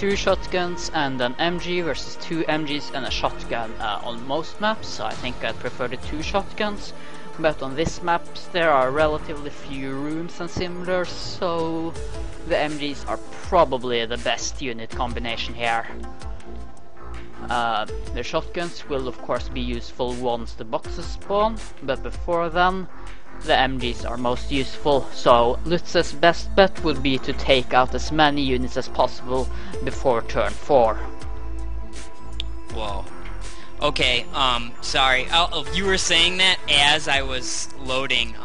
2 shotguns and an MG versus 2 MGs and a shotgun on most maps. I think I'd prefer the 2 shotguns, but on this map there are relatively few rooms and similar, so the MGs are probably the best unit combination here. The shotguns will of course be useful once the boxes spawn, but before then the MGs are most useful, so Lutz's best bet would be to take out as many units as possible before turn 4. Whoa. Okay, sorry. You were saying that as I was loading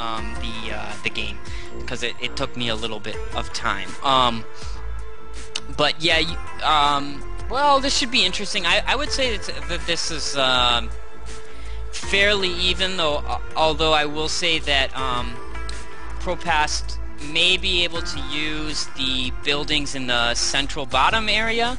the game, because it took me a little bit of time. But yeah, well, this should be interesting. I would say that this is fairly even, though. Although I will say that Propast may be able to use the buildings in the central bottom area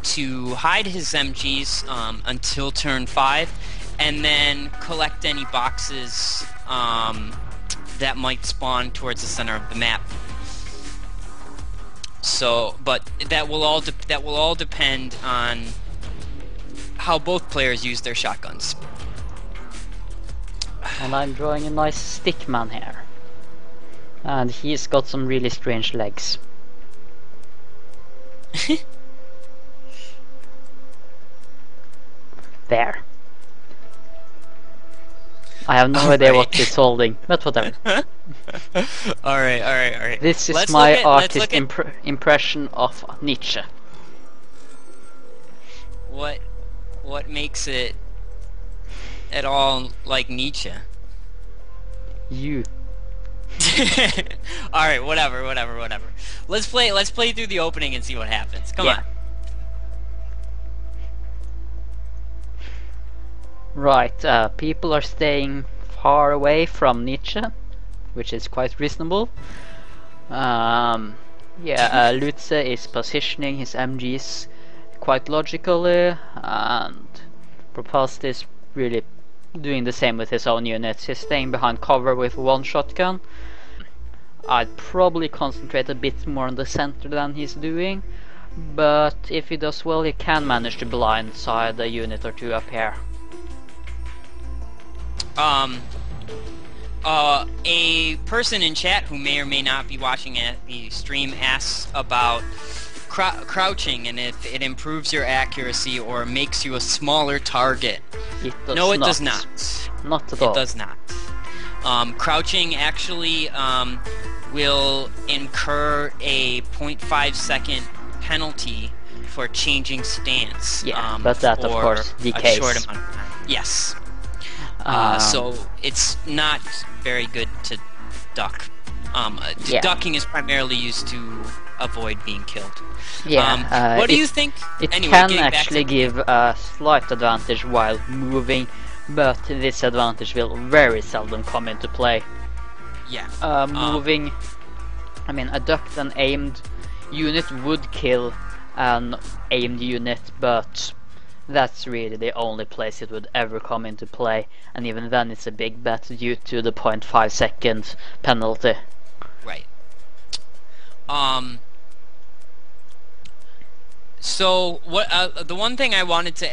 to hide his MGs until turn 5, and then collect any boxes that might spawn towards the center of the map. So, but that will all depend on how both players use their shotguns. And I'm drawing a nice stick man here, and he's got some really strange legs. There. I have no idea what he's holding, but whatever. Alright. This is my artist impression of Nietzsche. What makes it at all like Nietzsche? You. Alright, whatever. Let's play through the opening and see what happens. Come on. Right, people are staying far away from Nietzsche, which is quite reasonable. Lutze is positioning his MGs quite logically, and Propast is really doing the same with his own units. He's staying behind cover with 1 shotgun. I'd probably concentrate a bit more on the center than he's doing, but if he does well, he can manage to blindside a unit or 2 up here. A person in chat who may or may not be watching the stream asks about crouching and if it improves your accuracy or makes you a smaller target. No, it does not. Not at all. It does not. Crouching actually will incur a 0.5 second penalty for changing stance. Yeah, but that of course decays. A short amount of time. Yes. So it's not very good to duck. Ducking is primarily used to avoid being killed. Yeah. What do you think? It anyway, can actually give a slight advantage while moving, but this advantage will very seldom come into play. Yeah. Moving, I mean, a ducked and aimed unit would kill an aimed unit, but that's really the only place it would ever come into play, and even then it's a big bet due to the 0.5 second penalty. Right. So what? The one thing I wanted to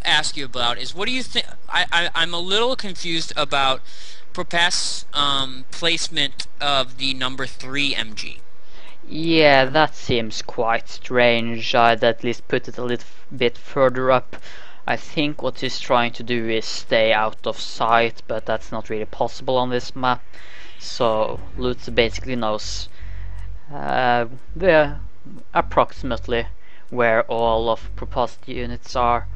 ask you about is, what do you think? I'm a little confused about Propast's placement of the number 3 MG. Yeah, that seems quite strange. I'd at least put it a little bit further up. I think what he's trying to do is stay out of sight, but that's not really possible on this map. So Lutz basically knows approximately where all of Propast units are.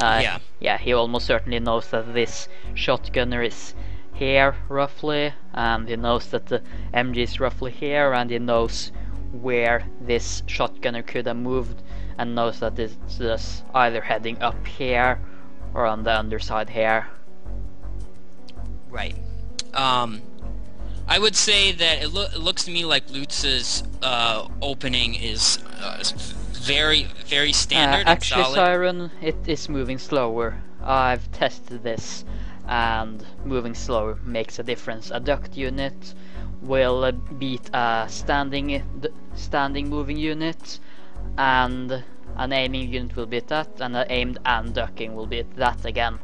Yeah, he almost certainly knows that this shotgunner is here roughly, and he knows that the MG is roughly here, and he knows where this shotgunner could have moved, and knows that it's just either heading up here or on the underside here. Right. I would say that it looks to me like Lutz's opening is very, very standard. Actually, Siren, it is moving slower. I've tested this, and moving slower makes a difference. A ducked unit will beat a standing moving unit, and an aiming unit will beat that, and an aimed and ducking will beat that again.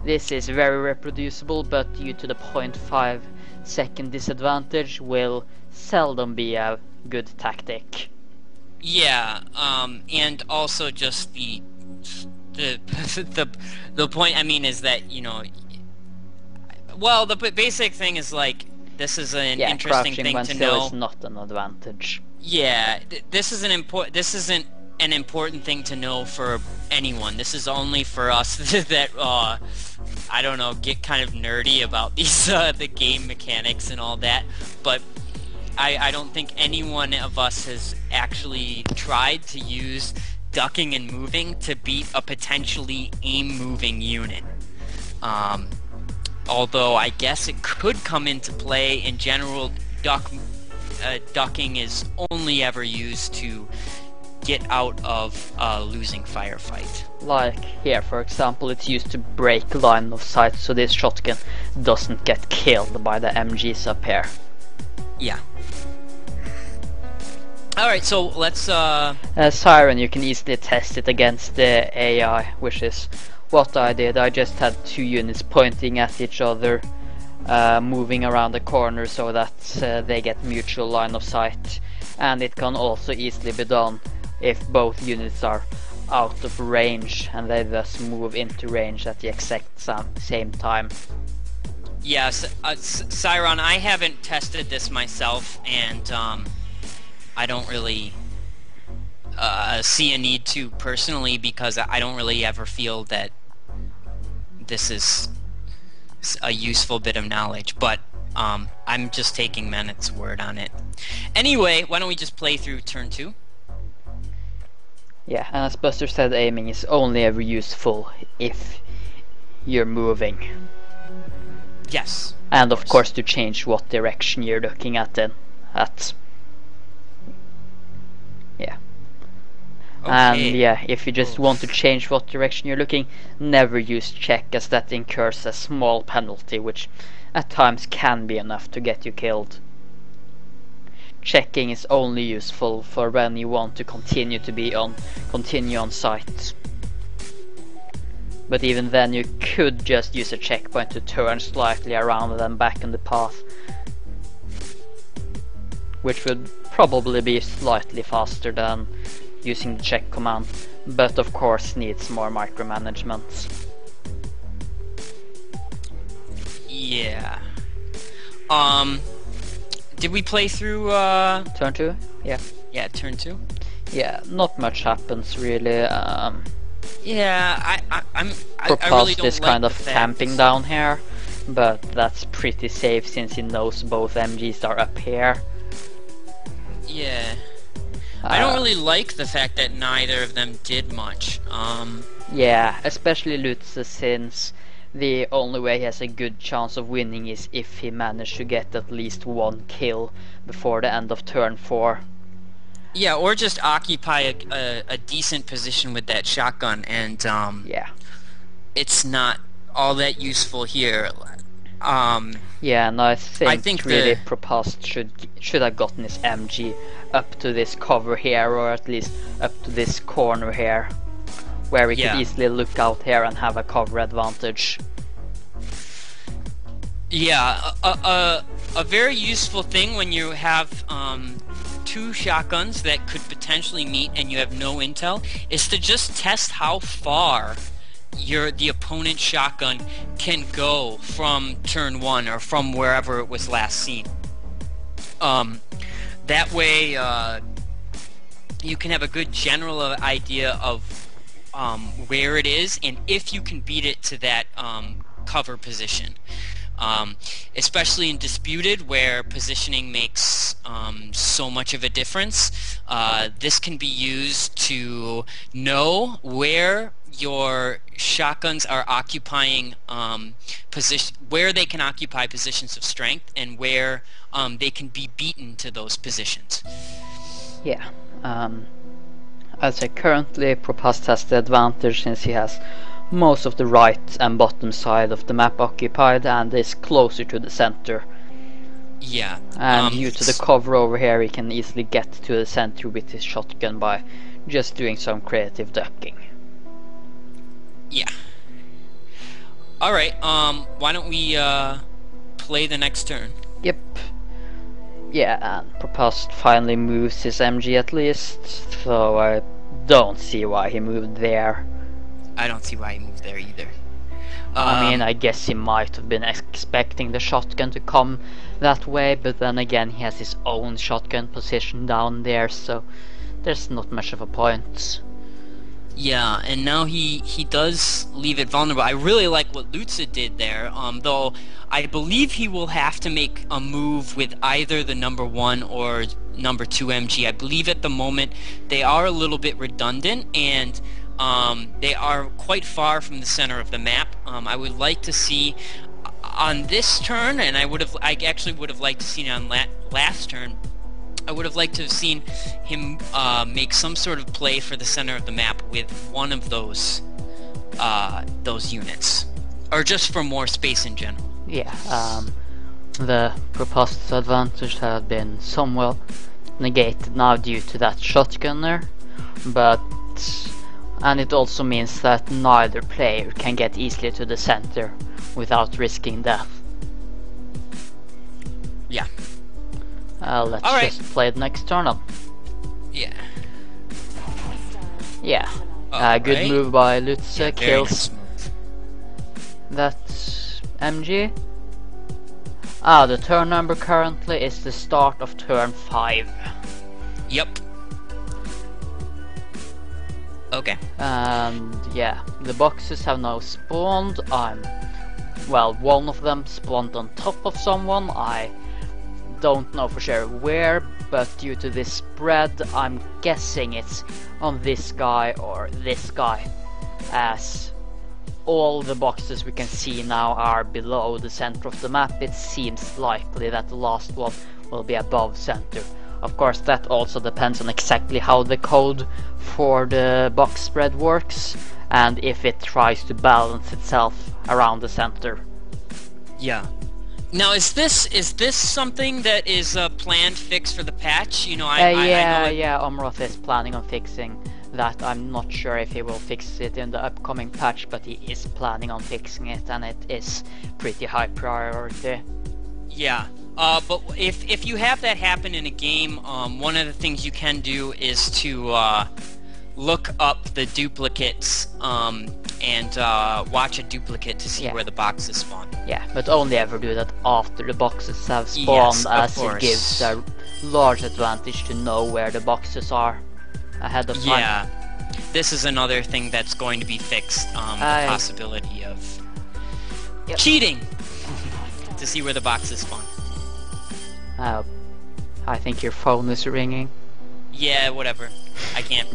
This is very reproducible, but due to the 0.5 second disadvantage will seldom be a good tactic. Yeah, and also just the the point I mean is that, you know, well, the basic thing is like, this is an interesting thing to know. Is not an advantage. Yeah, this isn't an important thing to know for anyone. This is only for us that I don't know, get kind of nerdy about these the game mechanics and all that. But I don't think anyone of us has actually tried to use ducking and moving to beat a potentially aim-moving unit. Although I guess it could come into play. In general, ducking is only ever used to get out of a losing firefight. Like here, for example, it's used to break line of sight so this shotgun doesn't get killed by the MGs up here. Yeah. Alright, so let's Siren, you can easily test it against the AI, which is what I did. I just had 2 units pointing at each other, moving around the corner so that they get mutual line of sight, and it can also easily be done if both units are out of range and they thus move into range at the exact same time. Yes, Siron, I haven't tested this myself, and I don't really see a need to personally, because I don't really ever feel that this is a useful bit of knowledge, but I'm just taking Menet's word on it. Anyway, why don't we just play through turn 2? Yeah, and as Buster said, aiming is only ever useful if you're moving. Yes. And of course to change what direction you're looking at then. Yeah. Okay. And yeah, if you just want to change what direction you're looking, never use check, as that incurs a small penalty, which at times can be enough to get you killed. Checking is only useful for when you want to continue on sight. But even then you could just use a checkpoint to turn slightly around and then back on the path, which would probably be slightly faster than using the check command, but of course needs more micromanagement. Yeah. Did we play through Turn 2? Yeah. Yeah, turn 2? Yeah, not much happens really. Yeah, I Propulsed really don't is like kind the of fact- camping down here, but that's pretty safe since he knows both MGs are up here. Yeah. I don't really like the fact that neither of them did much. Yeah, especially Lutze, since the only way he has a good chance of winning is if he managed to get at least 1 kill before the end of turn 4. Yeah, or just occupy a decent position with that shotgun, and Yeah. it's not all that useful here. Yeah, and I think really the- Propulsed should have gotten his MG up to this cover here, or at least up to this corner here, where we could easily look out here and have a cover advantage. Yeah, a very useful thing when you have 2 shotguns that could potentially meet and you have no intel is to just test how far the opponent's shotgun can go from turn 1 or from wherever it was last seen. That way you can have a good general idea of where it is and if you can beat it to that cover position. Especially in Disputed, where positioning makes so much of a difference. This can be used to know where your shotguns are occupying where they can occupy positions of strength and where they can be beaten to those positions. Yeah. I'd say currently Propulsed has the advantage since he has most of the right and bottom side of the map occupied and is closer to the center. Yeah. And due to the cover over here, he can easily get to the center with his shotgun by just doing some creative ducking. Yeah. Alright, why don't we play the next turn? Yep. Yeah, and Propost finally moves his MG at least, so I don't see why he moved there. I don't see why he moved there either. I mean, I guess he might have been expecting the shotgun to come that way, but then again he has his own shotgun position down there, so there's not much of a point. Yeah, and now he does leave it vulnerable. I really like what Lutza did there, though I believe he will have to make a move with either the number 1 or number 2 MG. I believe at the moment they are a little bit redundant, and they are quite far from the center of the map. I would like to see on this turn, and I actually would have liked to see it on last turn. I would have liked to have seen him make some sort of play for the center of the map with one of those units, or just for more space in general. Yeah, the proposed advantage had been somewhat negated now due to that shotgun there, and it also means that neither player can get easily to the center without risking death. Yeah. Let's just play the next turn up. Yeah. Yeah. Good move by Lutz, kills that MG. The turn number currently is the start of turn 5. Yep. Okay. And yeah, the boxes have now spawned. One of them spawned on top of someone. I don't know for sure where, but due to this spread, I'm guessing it's on this guy or this guy, as all the boxes we can see now are below the center of the map. It seems likely that the last one will be above center. Of course, that also depends on exactly how the code for the box spread works, and if it tries to balance itself around the center. Yeah. Now, is this something that is a planned fix for the patch? You know, I know Omroth is planning on fixing that. I'm not sure if he will fix it in the upcoming patch, but he is planning on fixing it, and it is pretty high priority. Yeah. But if you have that happen in a game, one of the things you can do is to look up the duplicates and watch a duplicate to see where the boxes spawn. Yeah, but only ever do that after the boxes have spawned, as it gives a large advantage to know where the boxes are ahead of time. Yeah, this is another thing that's going to be fixed, the possibility of cheating to see where the boxes spawn. I think your phone is ringing. Yeah, whatever. I can't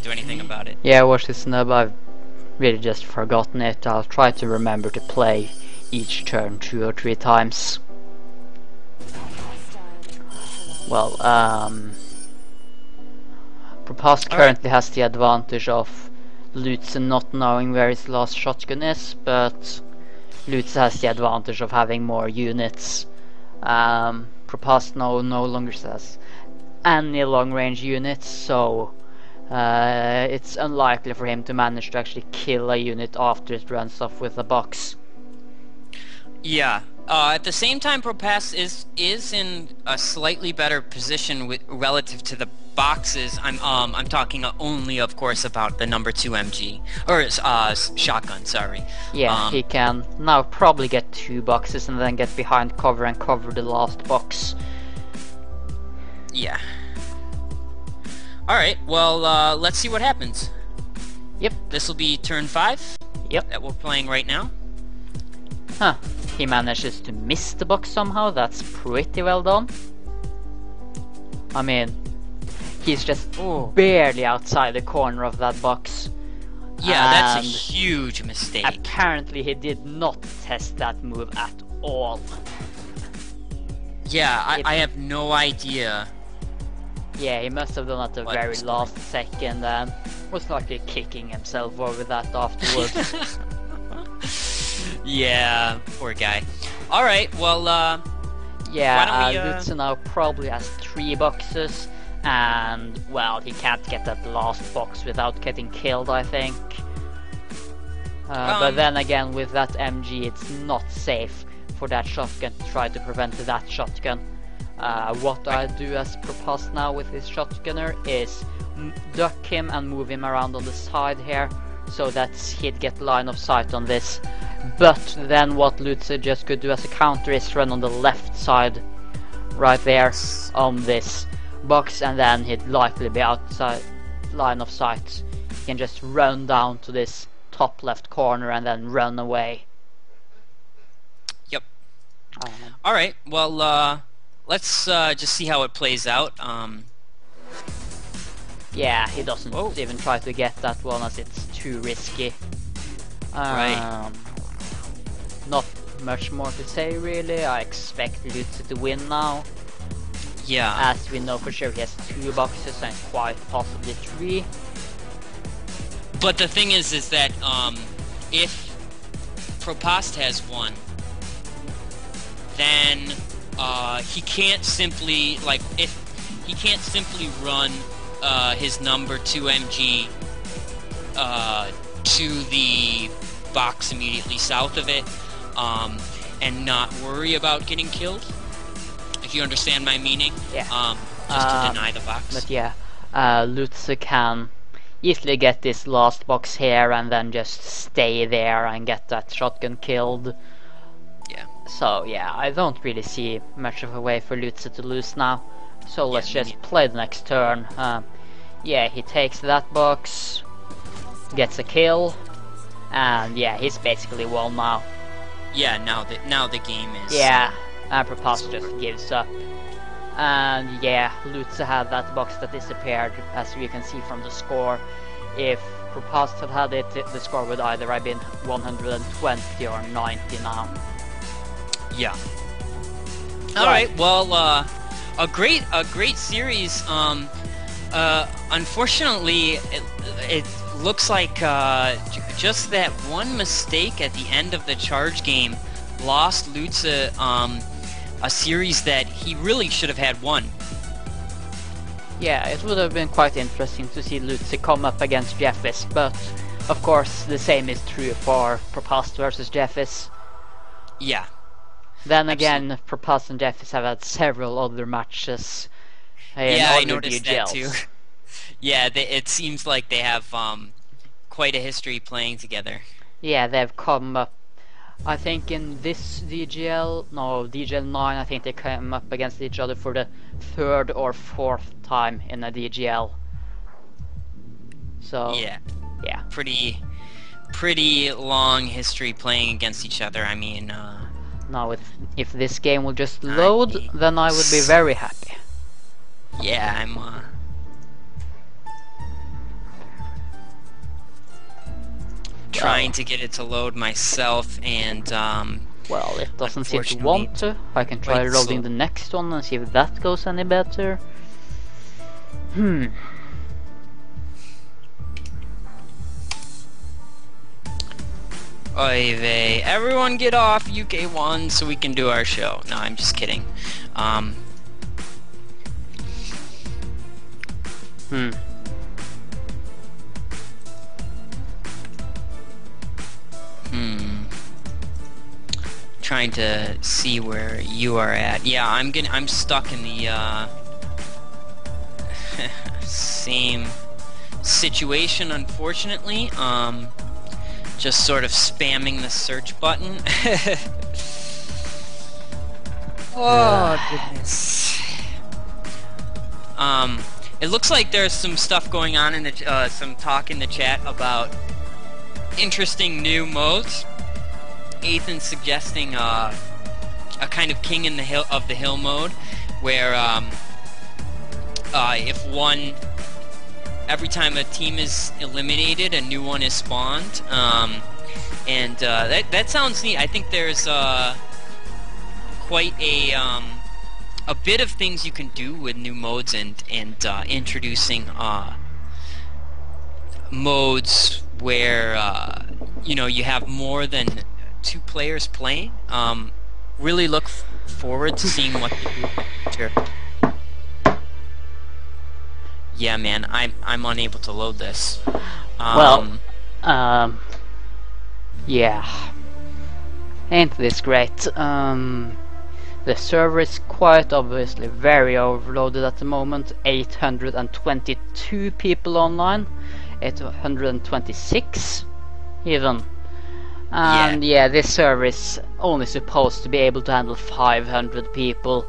do anything about it. Yeah, watch this snub. I've really just forgotten it. I'll try to remember to play each turn 2 or 3 times. Well, Propost currently has the advantage of Lutz not knowing where his last shotgun is, but Lutz has the advantage of having more units. Propost no longer has any long-range units, so it's unlikely for him to manage to actually kill a unit after it runs off with a box. Yeah. At the same time, Propost is in a slightly better position relative to the boxes. I'm talking only, of course, about the number 2 MG or shotgun. Sorry. Yeah, he can now probably get 2 boxes and then get behind cover and cover the last box. Yeah. Alright, well, let's see what happens. Yep. This will be turn 5. Yep. That we're playing right now. Huh. He manages to miss the box somehow. That's pretty well done. I mean, he's just barely outside the corner of that box. Yeah, that's a huge mistake. Apparently he did not test that move at all. Yeah, I have no idea. Yeah, he must have done it at the very last second and was likely kicking himself over that afterwards. Yeah, poor guy. Alright, well, Why don't Yeah, we Lutz now probably has 3 boxes, and well, he can't get that last box without getting killed, I think. But then again, with that MG, it's not safe for that shotgun to try to prevent that shotgun. What I do as Propost now with his shotgunner is duck him and move him around on the side here, so that he'd get line of sight on this. But then what Lutz just could do as a counter is run on the left side, right there, on this box, and then he'd likely be outside line of sight. He can just run down to this top left corner and then run away. Yep. Alright, well, let's just see how it plays out. Yeah, he doesn't even try to get that one as it's too risky. Right. Not much more to say really. I expect Lutz to win now. Yeah. As we know for sure he has 2 boxes and quite possibly 3. But the thing is that if Propost has 1, then he can't simply he can't simply run his number 2 MG to the box immediately south of it and not worry about getting killed. If you understand my meaning. Yeah. Just to deny the box. But yeah, Lutz can easily get this last box here and then just stay there and get that shotgun killed. Yeah. So yeah, I don't really see much of a way for Lutz to lose now. So let's just play the next turn. Yeah, he takes that box, gets a kill, and yeah, he's basically won now. Yeah, now the game is. Yeah, and Propost just gives up. And yeah, Lutz had that box that disappeared, as you can see from the score. If Propost had it, the score would either have been 120 or 90 now. Yeah. All right. Well, a great series. Unfortunately, it looks like just that one mistake at the end of the charge game lost Lutz a series that he really should have had won. Yeah, it would have been quite interesting to see Lutz come up against Jeffis, but of course the same is true for Propost versus Jeffis. Yeah. Then again, Propost and Jeffis have had several other matches. Yeah, I noticed that too. Yeah, it seems like they have quite a history playing together. Yeah, they've come up. I think in this DGL 9, I think they came up against each other for the 3rd or 4th time in a DGL. So yeah, pretty long history playing against each other. I mean, now if this game will just load, then I would be very happy. Yeah, I'm trying to get it to load myself, and well, it doesn't seem to want to. I can try loading the next one and see if that goes any better. Oy vey. Everyone get off UK1 so we can do our show. No, I'm just kidding. Trying to see where you are at. Yeah, I'm stuck in the same situation, unfortunately. Just sort of spamming the search button. Oh goodness. It looks like there's some stuff going on in the some talk in the chat about interesting new modes. Ethan suggesting a kind of king in the hill of the hill mode, where if every time a team is eliminated, a new one is spawned, and that sounds neat. I think there's quite a bit of things you can do with new modes and introducing modes where you know, you have more than 2 players playing. Really look forward to seeing what they do in the future. Yeah, man, I'm unable to load this. Yeah. Ain't this great? The server is quite obviously very overloaded at the moment. 822 people online. 826 even. And yeah, this server is only supposed to be able to handle 500 people.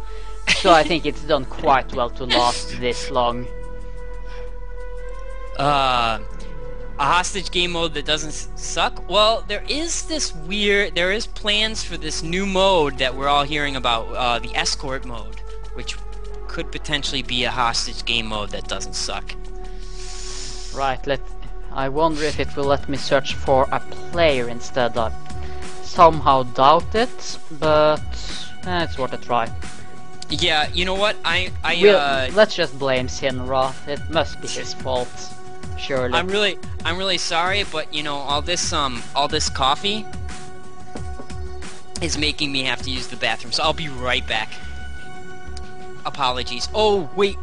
So I think it's done quite well to last this long. A hostage game mode that doesn't suck? Well, there is plans for this new mode that we're all hearing about, the escort mode, which could potentially be a hostage game mode that doesn't suck. Right, I wonder if it will let me search for a player instead. I somehow doubt it, but it's worth a try. Yeah, you know what? Let's just blame Sinroth. It must be his fault. Surely. I'm really sorry, but you know, all this coffee is making me have to use the bathroom, so I'll be right back. Apologies. Oh, wait.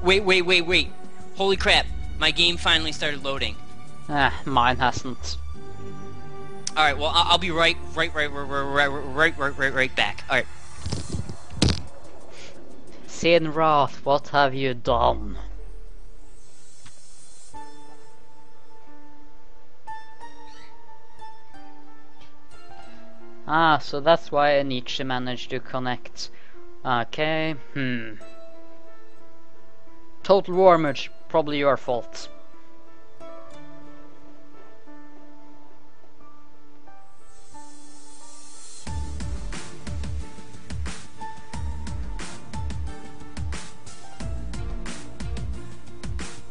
Holy crap. My game finally started loading. Mine hasn't. Alright, well, I'll be right back. Alright. Sinroth, what have you done? So that's why Nietzsche managed to connect. Okay, Total Warmage, probably your fault.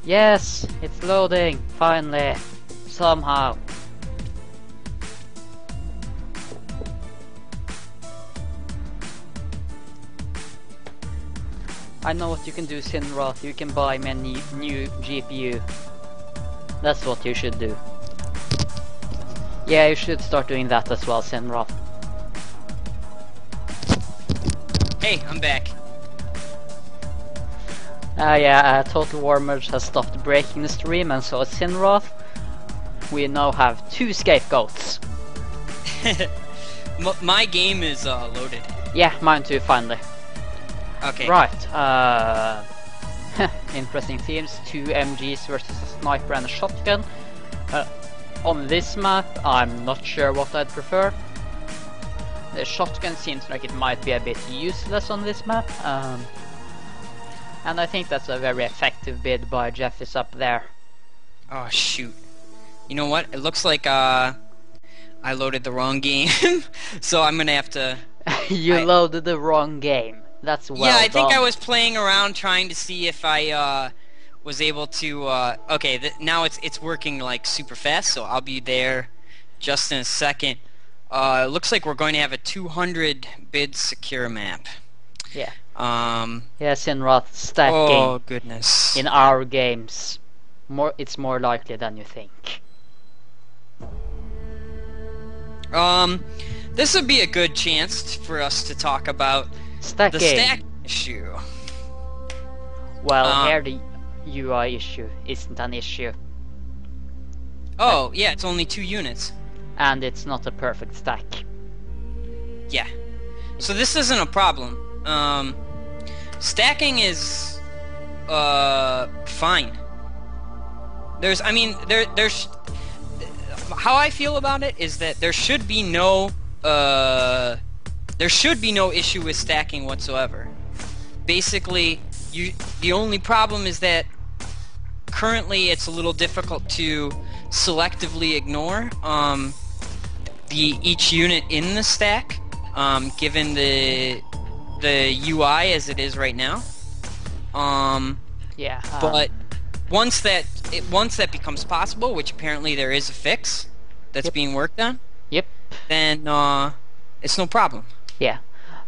Yes, it's loading, finally, somehow. I know what you can do, Sinroth. You can buy me a new GPU. That's what you should do. Yeah, you should start doing that as well, Sinroth. Hey, I'm back. Total Warmage has stopped breaking the stream, and so has Sinroth. We now have 2 scapegoats. My game is loaded. Yeah, mine too, finally. Okay. Right, interesting themes. 2 MGs versus a sniper and a shotgun. On this map, I'm not sure what I'd prefer. The shotgun seems like it might be a bit useless on this map. And I think that's a very effective bid by Jeffis up there. Oh shoot. You know what? It looks like I loaded the wrong game. So I'm gonna have to... You loaded the wrong game. That's well Yeah, I think done. I was playing around trying to see if I was able to... okay, now it's working like super fast, so I'll be there just in a second. It looks like we're going to have a 200 bid secure map. Yeah. Yes, in Roth stacking. Oh goodness. In our games, it's more likely than you think. This would be a good chance for us to talk about Stacking. the stack issue. Well, here the UI issue isn't an issue. Oh, yeah, it's only 2 units. And it's not a perfect stack. Yeah. So this isn't a problem. Stacking is fine. There's how I feel about it is that there should be no issue with stacking whatsoever. Basically, the only problem is that currently it's a little difficult to selectively ignore each unit in the stack, given the UI as it is right now. But once that becomes possible, which apparently there is a fix that's being worked on, then it's no problem. Yeah.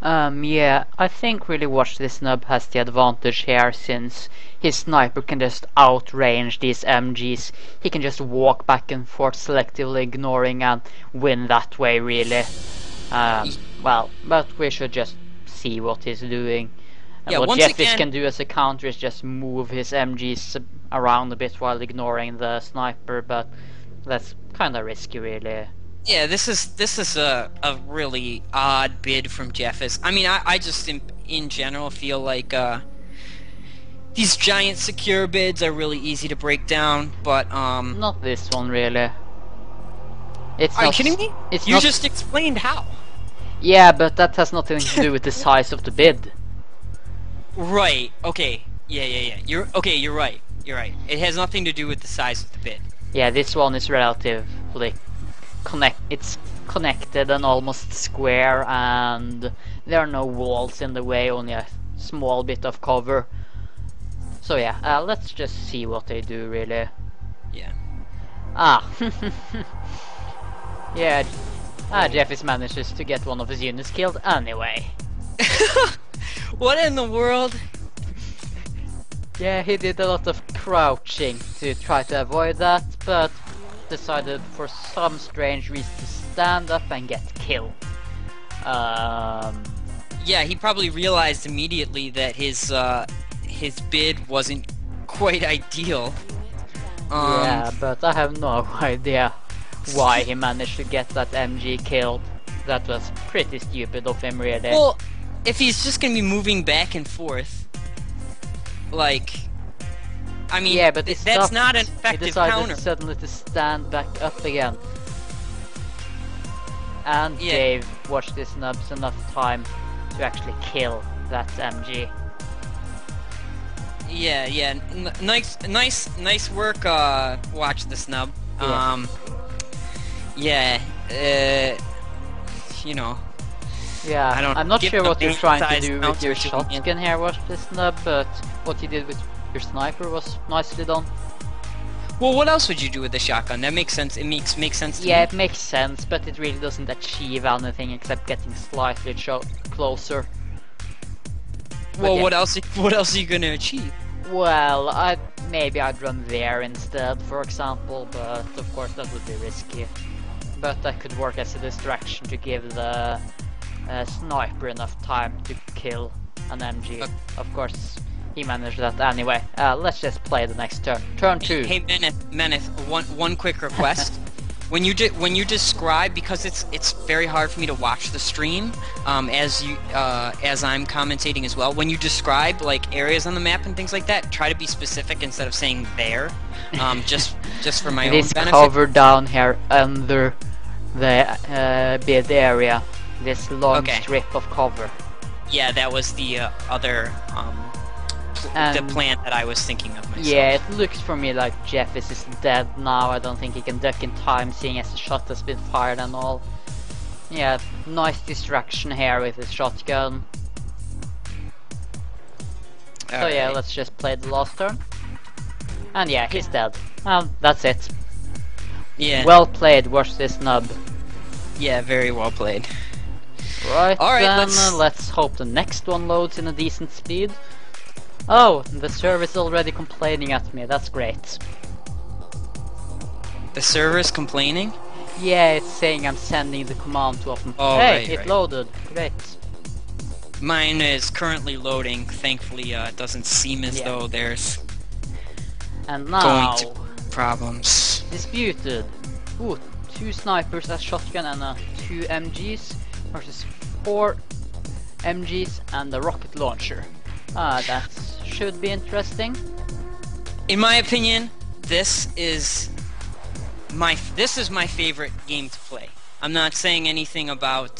I think really Watch This Nub has the advantage here, since his sniper can just outrange these MGs. He can just walk back and forth, selectively ignoring, and win that way, really. Well, but we should just see what he's doing. And Yeah, what once Jeffis again, can do as a counter is just move his MGs around a bit while ignoring the sniper, but that's kind of risky, really. yeah, this is a really odd bid from Jeffis. I mean, I just in general feel like these giant secure bids are really easy to break down, but Not this one, really. It's are you not. kidding me? It's You not. just explained how. Yeah, but that has nothing to do with the size of the bid. Right. Okay. Yeah. You're okay. You're right. You're right. It has nothing to do with the size of the bid. Yeah, this one is relatively it's connected and almost square, and there are no walls in the way, only a small bit of cover. So yeah, let's just see what they do, really. Yeah. Ah. Yeah, Jeffis manages to get one of his units killed anyway. What in the world? Yeah, he did a lot of crouching to try to avoid that, but decided for some strange reason to stand up and get killed. Yeah, he probably realized immediately that his bid wasn't quite ideal. Yeah, but I have no idea why he managed to get that MG killed. That was pretty stupid of him, really. Well, if he's just gonna be moving back and forth, like, I mean, yeah, but that's not an he effective decided counter. suddenly to stand back up again. And Yeah. gave Watch This Nubs enough time to actually kill that MG. Yeah. Nice work. Watch the snub. Yeah. You know. Yeah, I don't I'm not give sure the what you're main trying to size do with your counter to me. shotgun here, Watch This Nub, but what you did with your sniper was nicely done. Well, what else would you do with the shotgun? That makes sense. It makes sense to Yeah, me. it makes sense, but it really doesn't achieve anything except getting slightly closer. Well, yeah. what else? What else are you gonna achieve? Well, maybe I'd run there instead, for example, but of course that would be risky. But that could work as a distraction to give the sniper enough time to kill an MG. Of course, he managed that anyway. Let's just play the next turn. Turn 2. Hey, Meneth, one quick request. When you describe, because it's very hard for me to watch the stream, as I'm commentating as well. When you describe like areas on the map and things like that, try to be specific instead of saying there. Just for my own This benefit. cover down here under the bid area. This long Okay. strip of cover. Yeah, that was the other the plan that I was thinking of myself. Yeah, it looks for me like Jeffis is dead now. I don't think he can duck in time, seeing as the shot has been fired and all. Yeah, nice distraction here with his shotgun. So yeah, Alright. let's just play the last turn. And yeah, he's dead. Well, that's it. Yeah. Well played, Watch This Nub. Yeah, very well played. Right, Alright, then let's- let's hope the next one loads in a decent speed. Oh, the server is already complaining at me, that's great. The server's complaining? Yeah, it's saying I'm sending the command too often. Oh, hey, right, it right. loaded, great. Mine is currently loading. Thankfully, it doesn't seem as Yeah. though there's And now, going to problems. disputed. Ooh, 2 snipers as shotgun and 2 MGs versus 4 MGs and a rocket launcher. That should be interesting. In my opinion, this is my favorite game to play. I'm not saying anything about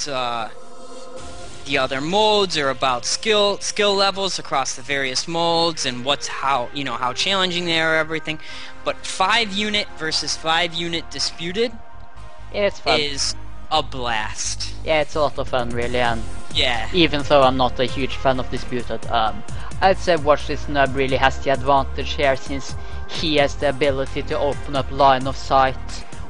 the other modes or about skill levels across the various modes and how challenging they are, everything. But 5-unit versus 5-unit disputed Yeah, it's fun. is a blast. Yeah, it's a lot of fun, really, and Yeah. even though I'm not a huge fan of Disputed, I'd say Watch This Nub really has the advantage here, since he has the ability to open up line of sight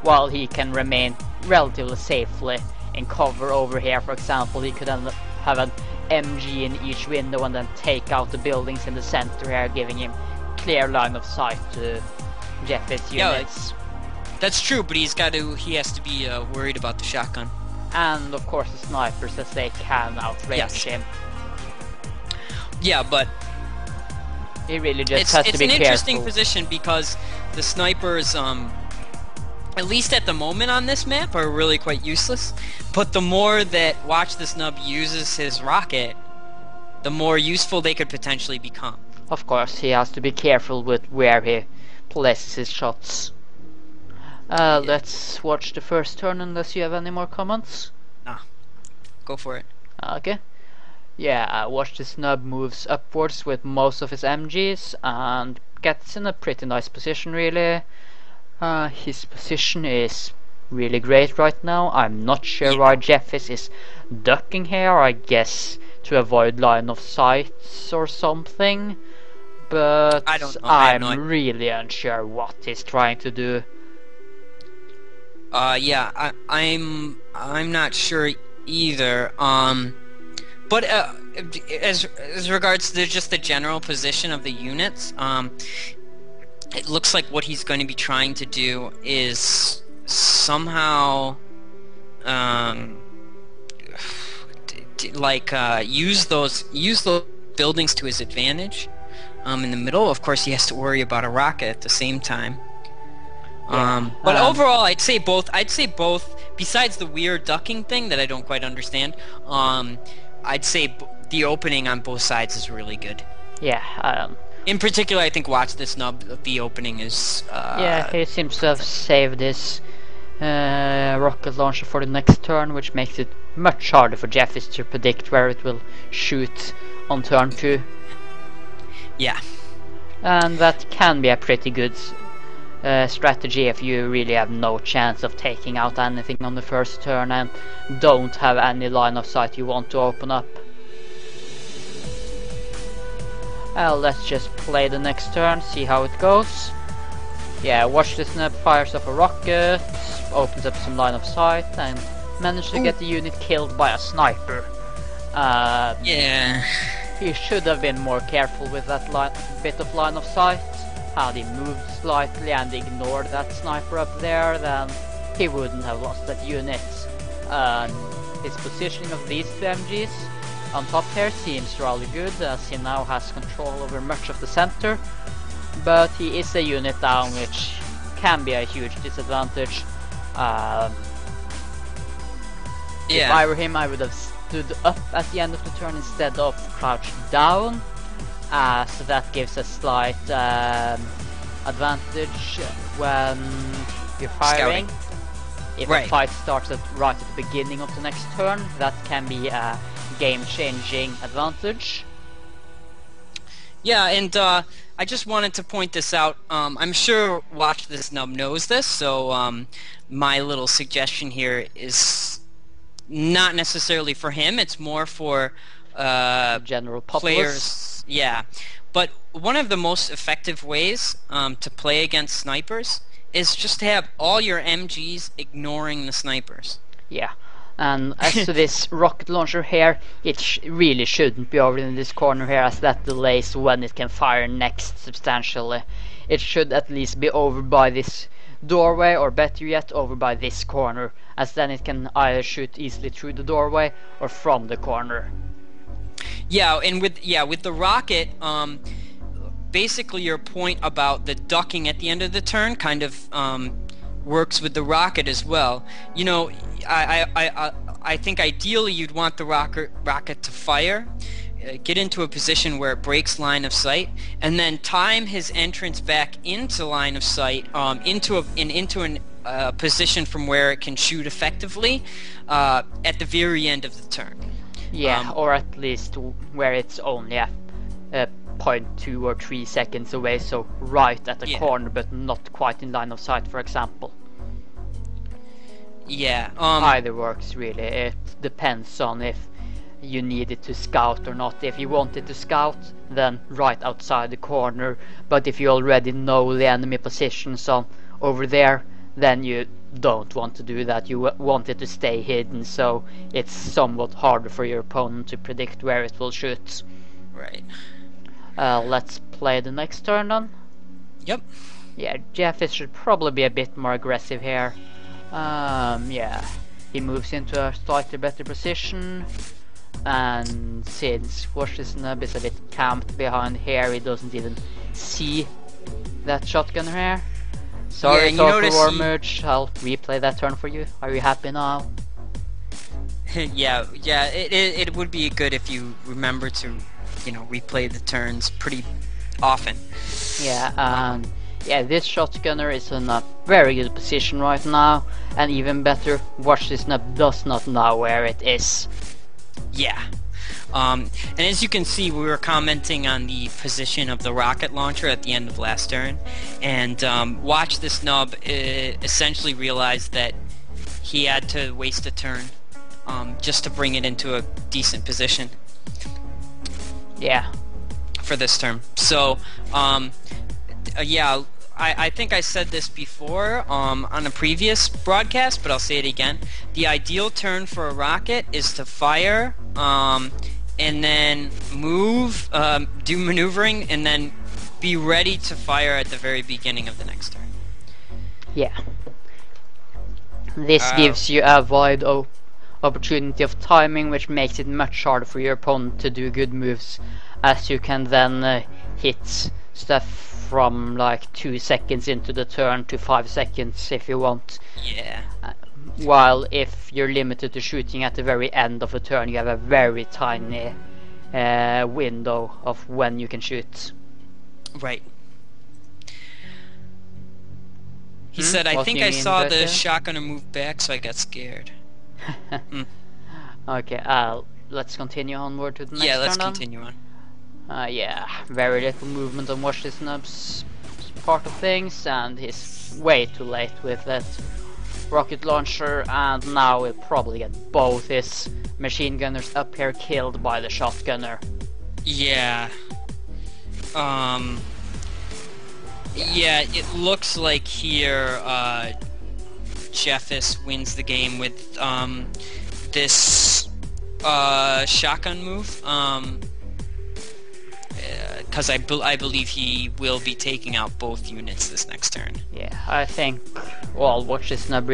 while he can remain relatively safely in cover over here. For example, he could have an MG in each window and then take out the buildings in the center here, giving him clear line of sight to Jeffis Yeah, units. That's true, but he has to be worried about the shotgun. And of course the snipers, as they can outrage Yes. him. Yeah, but he really just has to it's be an interesting careful. position because the snipers, at least at the moment on this map, are really quite useless. But the more that Watch the Snub uses his rocket, the more useful they could potentially become. Of course, he has to be careful with where he places his shots. Yeah. Let's watch the first turn unless you have any more comments. Nah, go for it. Okay. Yeah, watch the snub moves upwards with most of his MGs and gets in a pretty nice position really. His position is really great right now. I'm not sure Yeah. why Jeffis is ducking here, I guess to avoid line of sights or something. But I don't know. I have no I'm idea. really unsure what he's trying to do. Yeah, I'm not sure either. But as regards to just the general position of the units, it looks like what he's going to be trying to do is somehow, use those buildings to his advantage. In the middle, of course, he has to worry about a rocket at the same time. But overall, I'd say both. Besides the weird ducking thing that I don't quite understand, I'd say the opening on both sides is really good. Yeah, In particular, I think Watch the Snub. The opening is. yeah, he seems to have saved his rocket launcher for the next turn, which makes it much harder for Jeffis to predict where it will shoot on turn 2. Yeah. And that can be a pretty good strategy if you really have no chance of taking out anything on the first turn and don't have any line of sight you want to open up. Let's just play the next turn, see how it goes. Yeah, watch the snub fires off a rocket, opens up some line of sight and manages to get the unit killed by a sniper. Yeah. He should have been more careful with that bit of line of sight. Had he moved slightly and ignored that sniper up there, then he wouldn't have lost that unit. His positioning of these two MGs on top here seems rather good, as he now has control over much of the center, but he is a unit down, which can be a huge disadvantage. If I were him, I would have stood up at the end of the turn instead of crouched down, so that gives a slight advantage when you're firing. Scouting. If Right. a fight starts right at the beginning of the next turn, that can be a game-changing advantage. Yeah, and I just wanted to point this out. I'm sure Watch the Snub knows this, so my little suggestion here is not necessarily for him. It's more for General populace. players. Yeah, but one of the most effective ways to play against snipers is just to have all your MGs ignoring the snipers. Yeah. And as to this rocket launcher here, it really shouldn't be over in this corner here, as that delays when it can fire next substantially. It should at least be over by this doorway, or better yet, over by this corner, as then it can either shoot easily through the doorway or from the corner. Yeah, and with the rocket, basically your point about the ducking at the end of the turn kind of works with the rocket as well. You know, I think ideally you'd want the rocket to fire, get into a position where it breaks line of sight, and then time his entrance back into line of sight, into a position from where it can shoot effectively at the very end of the turn. Yeah, or at least where it's only a 0.2 or 3 seconds away, so right at the corner but not quite in line of sight, for example. Yeah. Either works really. It depends on if you need it to scout or not. If you want it to scout, then right outside the corner, but if you already know the enemy positions on over there, then you don't want to do that. You want it to stay hidden, so it's somewhat harder for your opponent to predict where it will shoot. Right. Let's play the next turn then. Yep. Yeah, Jeffis should probably be a bit more aggressive here. Yeah, he moves into a slightly better position. And since Watch the Snub is a bit camped behind here, he doesn't even see that shotgunner here. Sorry, Total War Merge, I'll replay that turn for you. Are you happy now? Yeah, it would be good if you remember to, you know, replay the turns pretty often. Yeah, yeah, this shotgunner is in a very good position right now, and even better, Watch the Snub does not know where it is. Yeah. And as you can see, we were commenting on the position of the rocket launcher at the end of last turn, and Watch the Snub essentially realized that he had to waste a turn just to bring it into a decent position. Yeah. For this turn. So, yeah, I think I said this before on a previous broadcast, but I'll say it again. The ideal turn for a rocket is to fire, and then move, do maneuvering, and then be ready to fire at the very beginning of the next turn. Yeah. This gives you a wide opportunity of timing, which makes it much harder for your opponent to do good moves, as you can then hit stuff from like 2 seconds into the turn to 5 seconds if you want. Yeah. While if you're limited to shooting at the very end of a turn, you have a very tiny window of when you can shoot. Right. He said, I think I saw the shotgunner move back, so I got scared. Okay, let's continue onward to the next turn. Yeah, let's continue on. Yeah, very little movement on Watch the Snub's part of things, and he's way too late with that rocket launcher, and now we'll probably get both his machine gunners up here killed by the shotgunner. Yeah. Yeah, it looks like here Jeffis wins the game with this shotgun move. Because I believe he will be taking out both units this next turn. Yeah, I think all Watch the Snub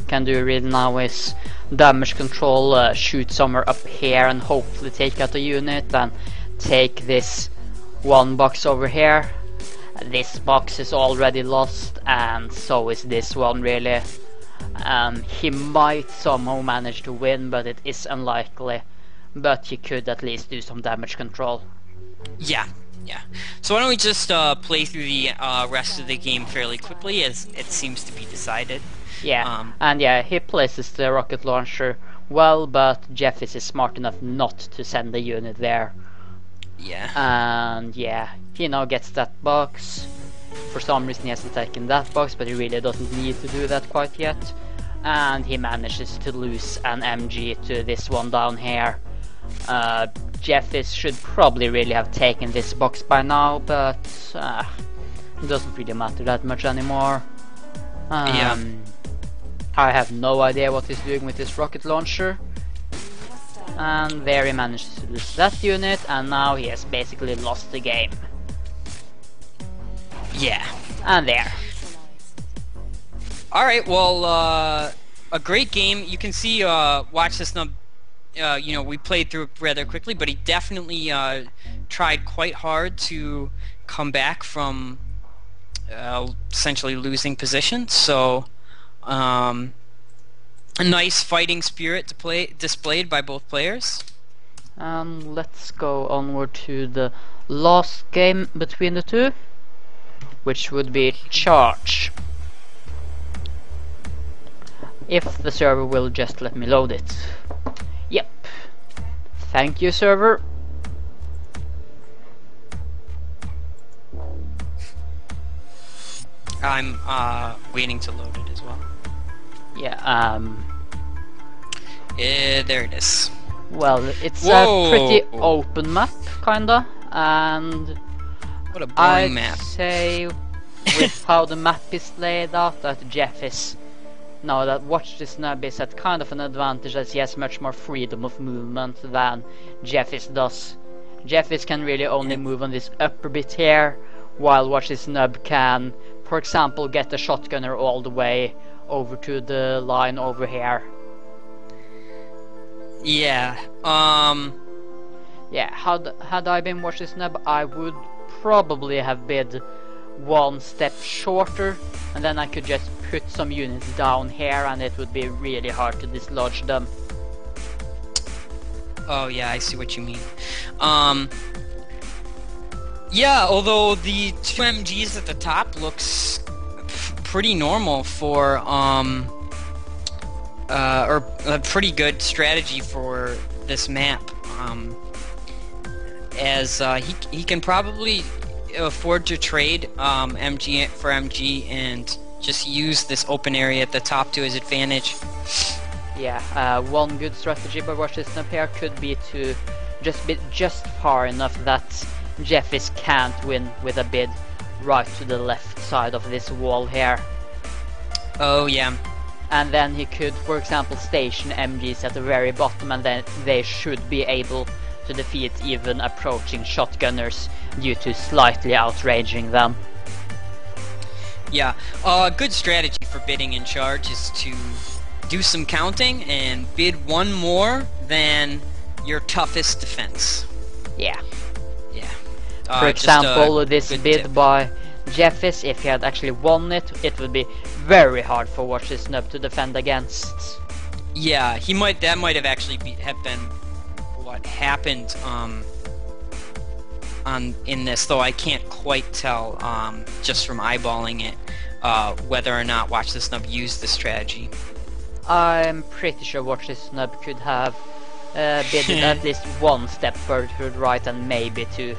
can do really now is damage control, shoot somewhere up here and hopefully take out the unit, and take this one box over here. This box is already lost, and so is this one really. He might somehow manage to win, but it is unlikely. But he could at least do some damage control. Yeah. Yeah. So why don't we just play through the rest of the game fairly quickly, as it seems to be decided. Yeah, and yeah, he places the rocket launcher well, but Jeffis is smart enough not to send the unit there. Yeah. And yeah, he now gets that box. For some reason he hasn't taken that box, but he really doesn't need to do that quite yet. And he manages to lose an MG to this one down here. Jeffis should probably really have taken this box by now, but it doesn't really matter that much anymore. Yeah. I have no idea what he's doing with this rocket launcher. And there he manages to lose that unit, and now he has basically lost the game. Yeah. And there. Alright, well, a great game. You can see, Watch the Snub, you know, we played through it rather quickly, but he definitely tried quite hard to come back from essentially losing position. So, a nice fighting spirit displayed by both players. Let's go onward to the last game between the two, which would be Charge. If the server will just let me load it. Yep. Thank you, server. I'm waiting to load it as well. Yeah, there it is. Well, it's a pretty open map, kinda, and what a boring map. I'd say with how the map is laid out, that Jeffis, now that Watch the Snub is at kind of an advantage, as he has much more freedom of movement than Jeffis does. Jeffis can really only move on this upper bit here, while Watch the Snub can, for example, get the shotgunner all the way over to the line over here. Yeah. Yeah, had I been watching Snub, I would probably have been one step shorter, and then I could just put some units down here, and it would be really hard to dislodge them. Oh yeah, I see what you mean. Yeah, although the two MGs at the top looks pretty normal for or a pretty good strategy for this map. As he can probably afford to trade MG for MG and just use this open area at the top to his advantage. Yeah, one good strategy by watching Snub here could be to just be just far enough that Jeffis can't win with a bid right to the left side of this wall here. Oh yeah. And then he could, for example, station MGs at the very bottom, and then they should be able to defeat even approaching shotgunners due to slightly outranging them. Yeah, good strategy for bidding in charge is to do some counting and bid one more than your toughest defense. Yeah. Yeah. For example, this good bid tip. by Jeffis, if he had actually won it, it would be very hard for Watch's Snub to defend against. Yeah, that might have actually have been what happened in this, though I can't quite tell just from eyeballing it whether or not Watch the Snub used the strategy. I'm pretty sure Watch's Snub could have bidded at least one step further to the right and maybe two.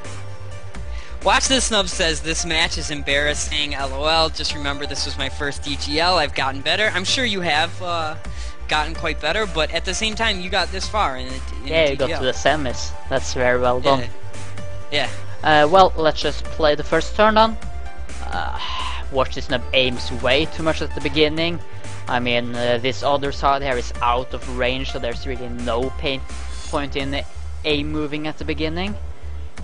Watch the Snub says, "This match is embarrassing, LOL, just remember this was my first DGL, I've gotten better." I'm sure you have gotten quite better, but at the same time, you got this far in Yeah, DGL. you got to the semis. That's very well done. Yeah. Well, let's just play the first turn then. Watch's Snub aims way too much at the beginning. I mean, this other side here is out of range, so there's really no point in aim moving at the beginning.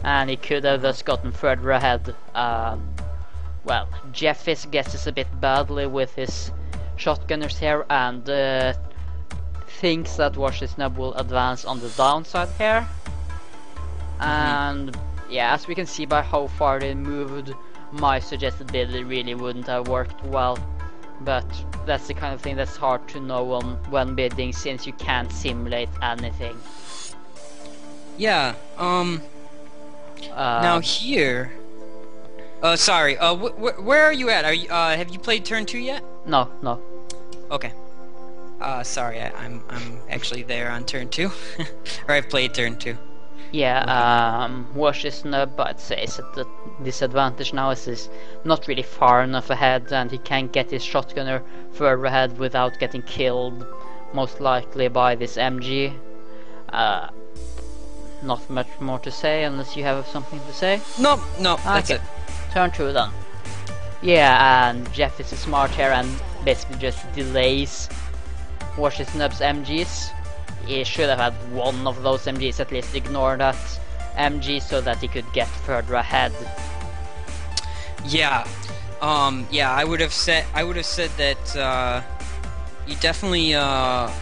And he could have thus gotten further ahead. Well, Jeffis guesses a bit badly with his shotgunners here and thinks that Watch's Snub will advance on the downside here. And yeah, as we can see by how far they moved, my suggested bid really wouldn't have worked well. But that's the kind of thing that's hard to know when bidding, since you can't simulate anything. Yeah, now here... sorry, where are you at? Are you, have you played turn 2 yet? No. Okay. Sorry, I'm actually there on turn 2. Or I've played turn 2. Yeah, Watch's Snub, I'd say, is at the disadvantage now, as he's not really far enough ahead, and he can't get his shotgunner further ahead without getting killed, most likely by this MG. Not much more to say, unless you have something to say. No, that's Okay. it. Turn 2 then. Yeah, and Jeff is smart here and basically just delays Watch's Snub's MGs. He should have had one of those MGs at least ignore that MG so that he could get further ahead. Yeah, yeah. I would have said that you definitely. I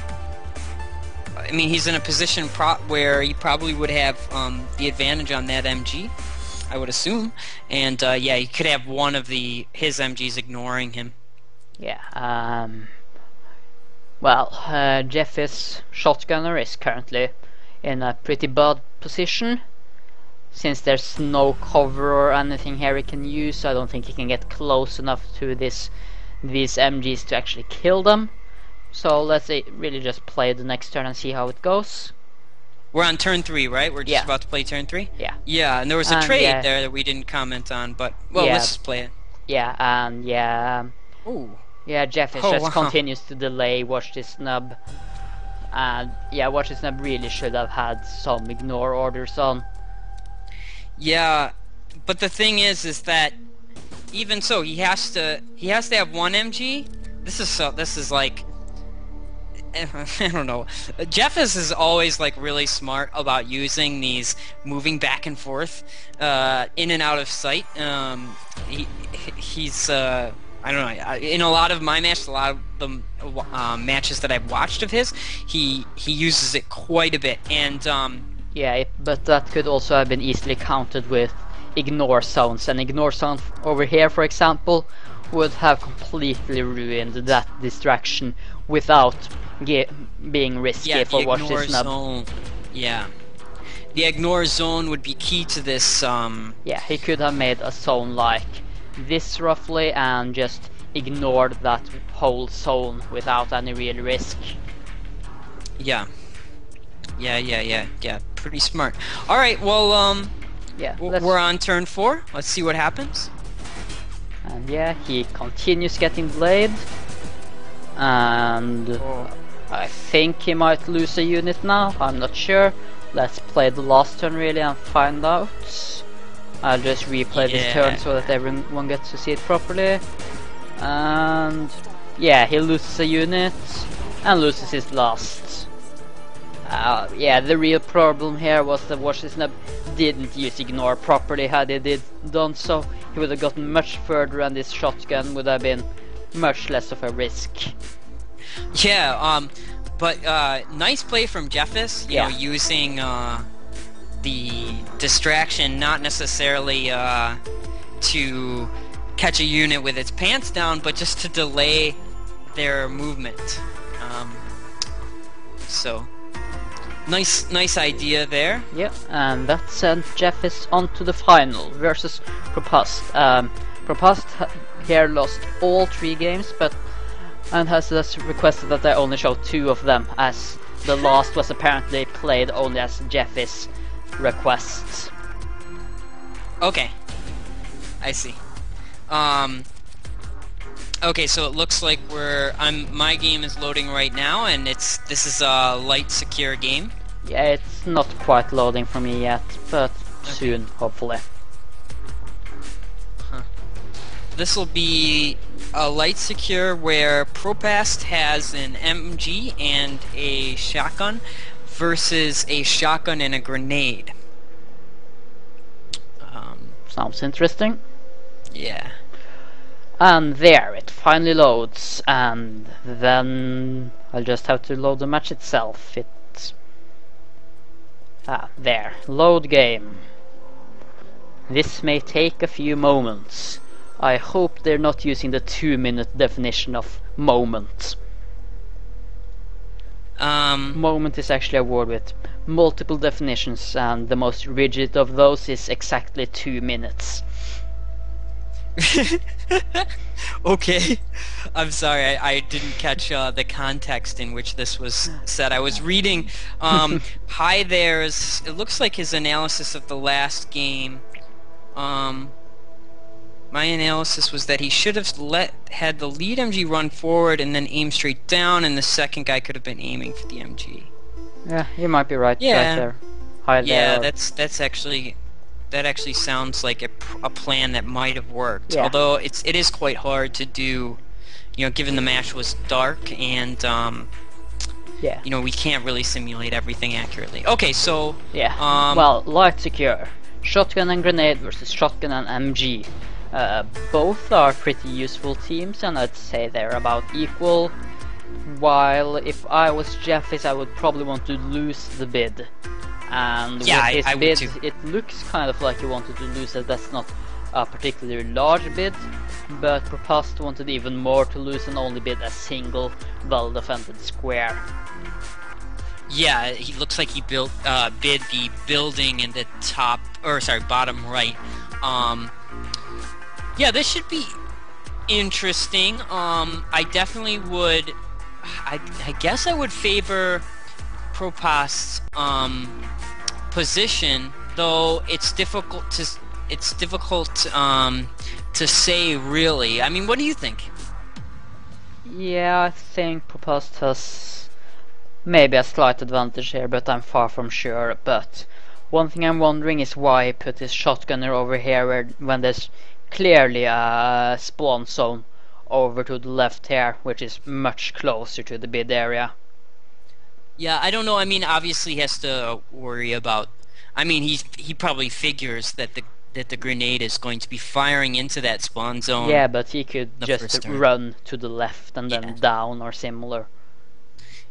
mean, he's in a position where he probably would have the advantage on that MG. I would assume, and yeah, he could have one of his MGs ignoring him. Yeah. Well, Jeff's shotgunner is currently in a pretty bad position. Since there's no cover or anything here he can use, I don't think he can get close enough to these MGs to actually kill them. So let's really just play the next turn and see how it goes. We're on turn 3, right? We're just about to play turn 3? Yeah. Yeah, and there was a trade there that we didn't comment on, but, well, let's just play it. Yeah, and yeah... Ooh. Yeah, Jeff just continues to delay Watch's Snub. And yeah, Watch's Snub really should have had some ignore orders on. Yeah, but the thing is that even so, he has to have one MG. This is like, I don't know. Jeff is always like really smart about using these moving back and forth, in and out of sight. He's I don't know. In a lot of my matches, a lot of the matches that I've watched of his, he uses it quite a bit. And Yeah, but that could also have been easily countered with ignore zones, and ignore zone over here, for example, would have completely ruined that distraction without being risky yeah, for the watch ignore this snub. zone. Yeah, the ignore zone would be key to this. Yeah, he could have made a zone like this roughly and just ignored that whole zone without any real risk. Yeah. Yeah. Pretty smart. All right. Well, Yeah, we're on turn 4. Let's see what happens. and yeah, he continues getting delayed, and I think he might lose a unit now. I'm not sure. Let's play the last turn really and find out. I'll just replay this turn so that everyone gets to see it properly. And yeah, he loses a unit and loses his last. Yeah, the real problem here was that Washington didn't use ignore properly. Had he done so, he would have gotten much further, and this shotgun would have been much less of a risk. Yeah. But nice play from Jeffis. You know, using the distraction, not necessarily to catch a unit with its pants down, but just to delay their movement. So nice idea there. Yeah, and that sent Jeffis on to the final versus Propust. Propust here lost all 3 games, but and has thus requested that I only show 2 of them, as the last was apparently played only as Jeffis requests. Okay, I see. Okay, so it looks like my game is loading right now, and this is a light secure game. Yeah, it's not quite loading for me yet, but soon, hopefully. This will be a light secure where Propast has an MG and a shotgun versus a shotgun and a grenade. Sounds interesting. Yeah. And there, it finally loads, and then I'll just have to load the match itself. There, load game. This may take a few moments. I hope they're not using the 2-minute definition of moment. Moment is actually a word with multiple definitions, and the most rigid of those is exactly 2 minutes. Okay. I'm sorry, I didn't catch the context in which this was said. I was reading Hi There's, it looks like his analysis of the last game. My analysis was that he should have had the lead MG run forward and then aim straight down, and the second guy could have been aiming for the MG. Yeah, you might be right. Yeah. Right there. Hi Yeah, there. that actually sounds like a plan that might have worked. Yeah. Although it is quite hard to do, you know, given the match was dark and Yeah. you know, we can't really simulate everything accurately. Okay, so Yeah. Well, light secure. Shotgun and grenade versus shotgun and MG. Both are pretty useful teams, and I'd say they're about equal. While if I was Jeffis, I would probably want to lose the bid. And Yeah, with his I would bid, too. it looks kind of like he wanted to lose it. That's not a particularly large bid, but Propust wanted even more to lose and only bid a single well-defended square. yeah, he looks like he bid the building in the bottom right. Yeah, this should be interesting. I definitely would. I guess I would favor Propast's position, though it's difficult to say really. I mean, what do you think? Yeah, I think Propust has maybe a slight advantage here, but I'm far from sure. But one thing I'm wondering is why he put his shotgunner over here when there's clearly a spawn zone over to the left here, which is much closer to the bid area. Yeah, I don't know. I mean, obviously he has to worry about. I mean, he probably figures that that the grenade is going to be firing into that spawn zone. Yeah, but he could the just first turn. run to the left and then Yeah. down or similar.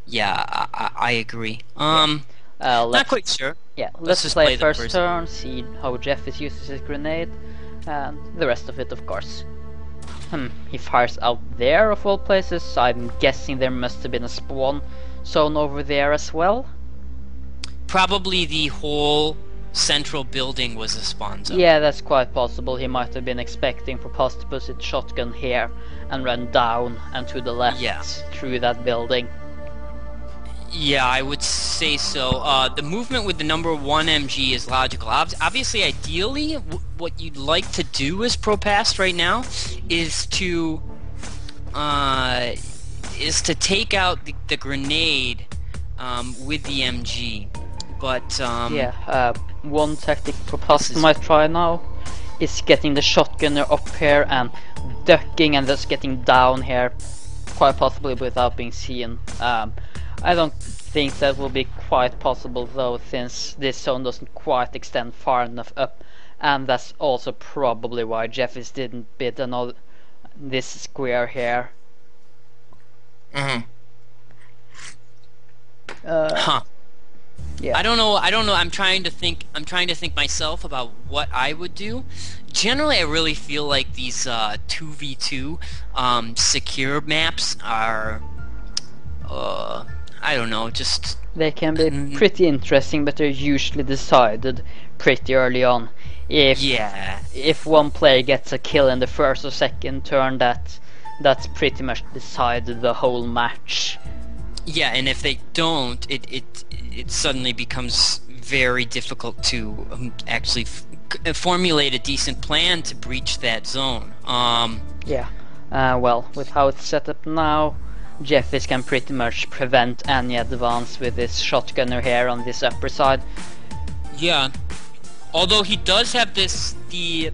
Yeah, I agree. Not Not quite sure. Yeah, Let's let's just play play the first first. turn, see how Jeffis uses his grenade, and the rest of it, of course. He fires out there of all places. I'm guessing there must have been a spawn zone over there as well. Probably the whole central building was a spawn zone. Yeah, that's quite possible. He might have been expecting for Paz to put his shotgun here and run down and to the left through that building. Yeah, I would say so. The movement with the number 1 MG is logical. Obviously, ideally, what you'd like to do as Propast right now is to take out the grenade with the MG. But one tactic Propast might try now is getting the shotgunner up here and ducking and just getting down here, quite possibly without being seen. I don't think that will be quite possible though, since this zone doesn't quite extend far enough up, and that's also probably why Jeffis didn't bid another this square here. Yeah. I don't know. I'm trying to think myself about what I would do. Generally, I really feel like these 2v2 secure maps are I don't know, just... They can be pretty interesting, but they're usually decided pretty early on. If one player gets a kill in the first or second turn, that's pretty much decided the whole match. Yeah, and if they don't, it suddenly becomes very difficult to actually formulate a decent plan to breach that zone. Well, with how it's set up now, Jeffis can pretty much prevent any advance with his shotgunner here on this upper side. Yeah, although he does have the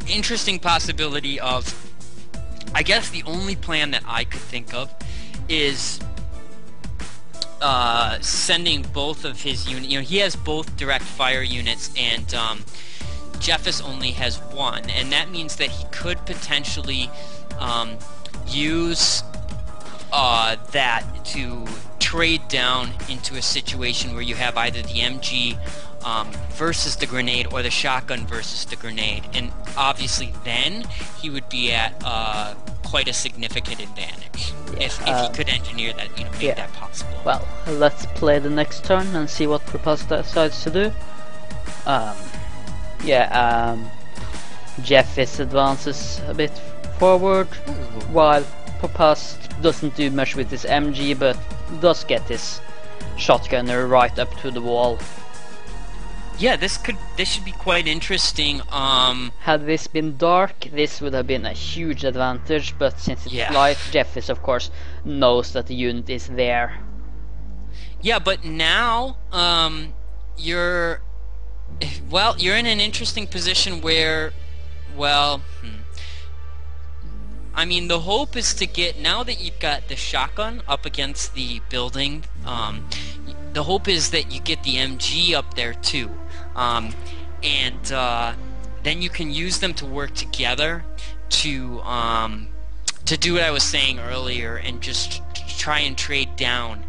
interesting possibility of, I guess the only plan that I could think of is sending both of his units. You know, he has both direct fire units, and Jeffis only has one, and that means that he could potentially use that to trade down into a situation where you have either the MG versus the grenade or the shotgun versus the grenade, and obviously then he would be at quite a significant advantage if he could engineer that, make that possible. Well, let's play the next turn and see what Propasta decides to do. Jeffis advances a bit forward, while Propast doesn't do much with his MG, but does get his shotgunner right up to the wall. Yeah, this should be quite interesting. Had this been dark, this would have been a huge advantage, but since it's light, Jeffis of course knows that the unit is there. Yeah, but now you're in an interesting position where, I mean, the hope is to get, now that you've got the shotgun up against the building, the hope is that you get the MG up there too, and then you can use them to work together to do what I was saying earlier and just try and trade down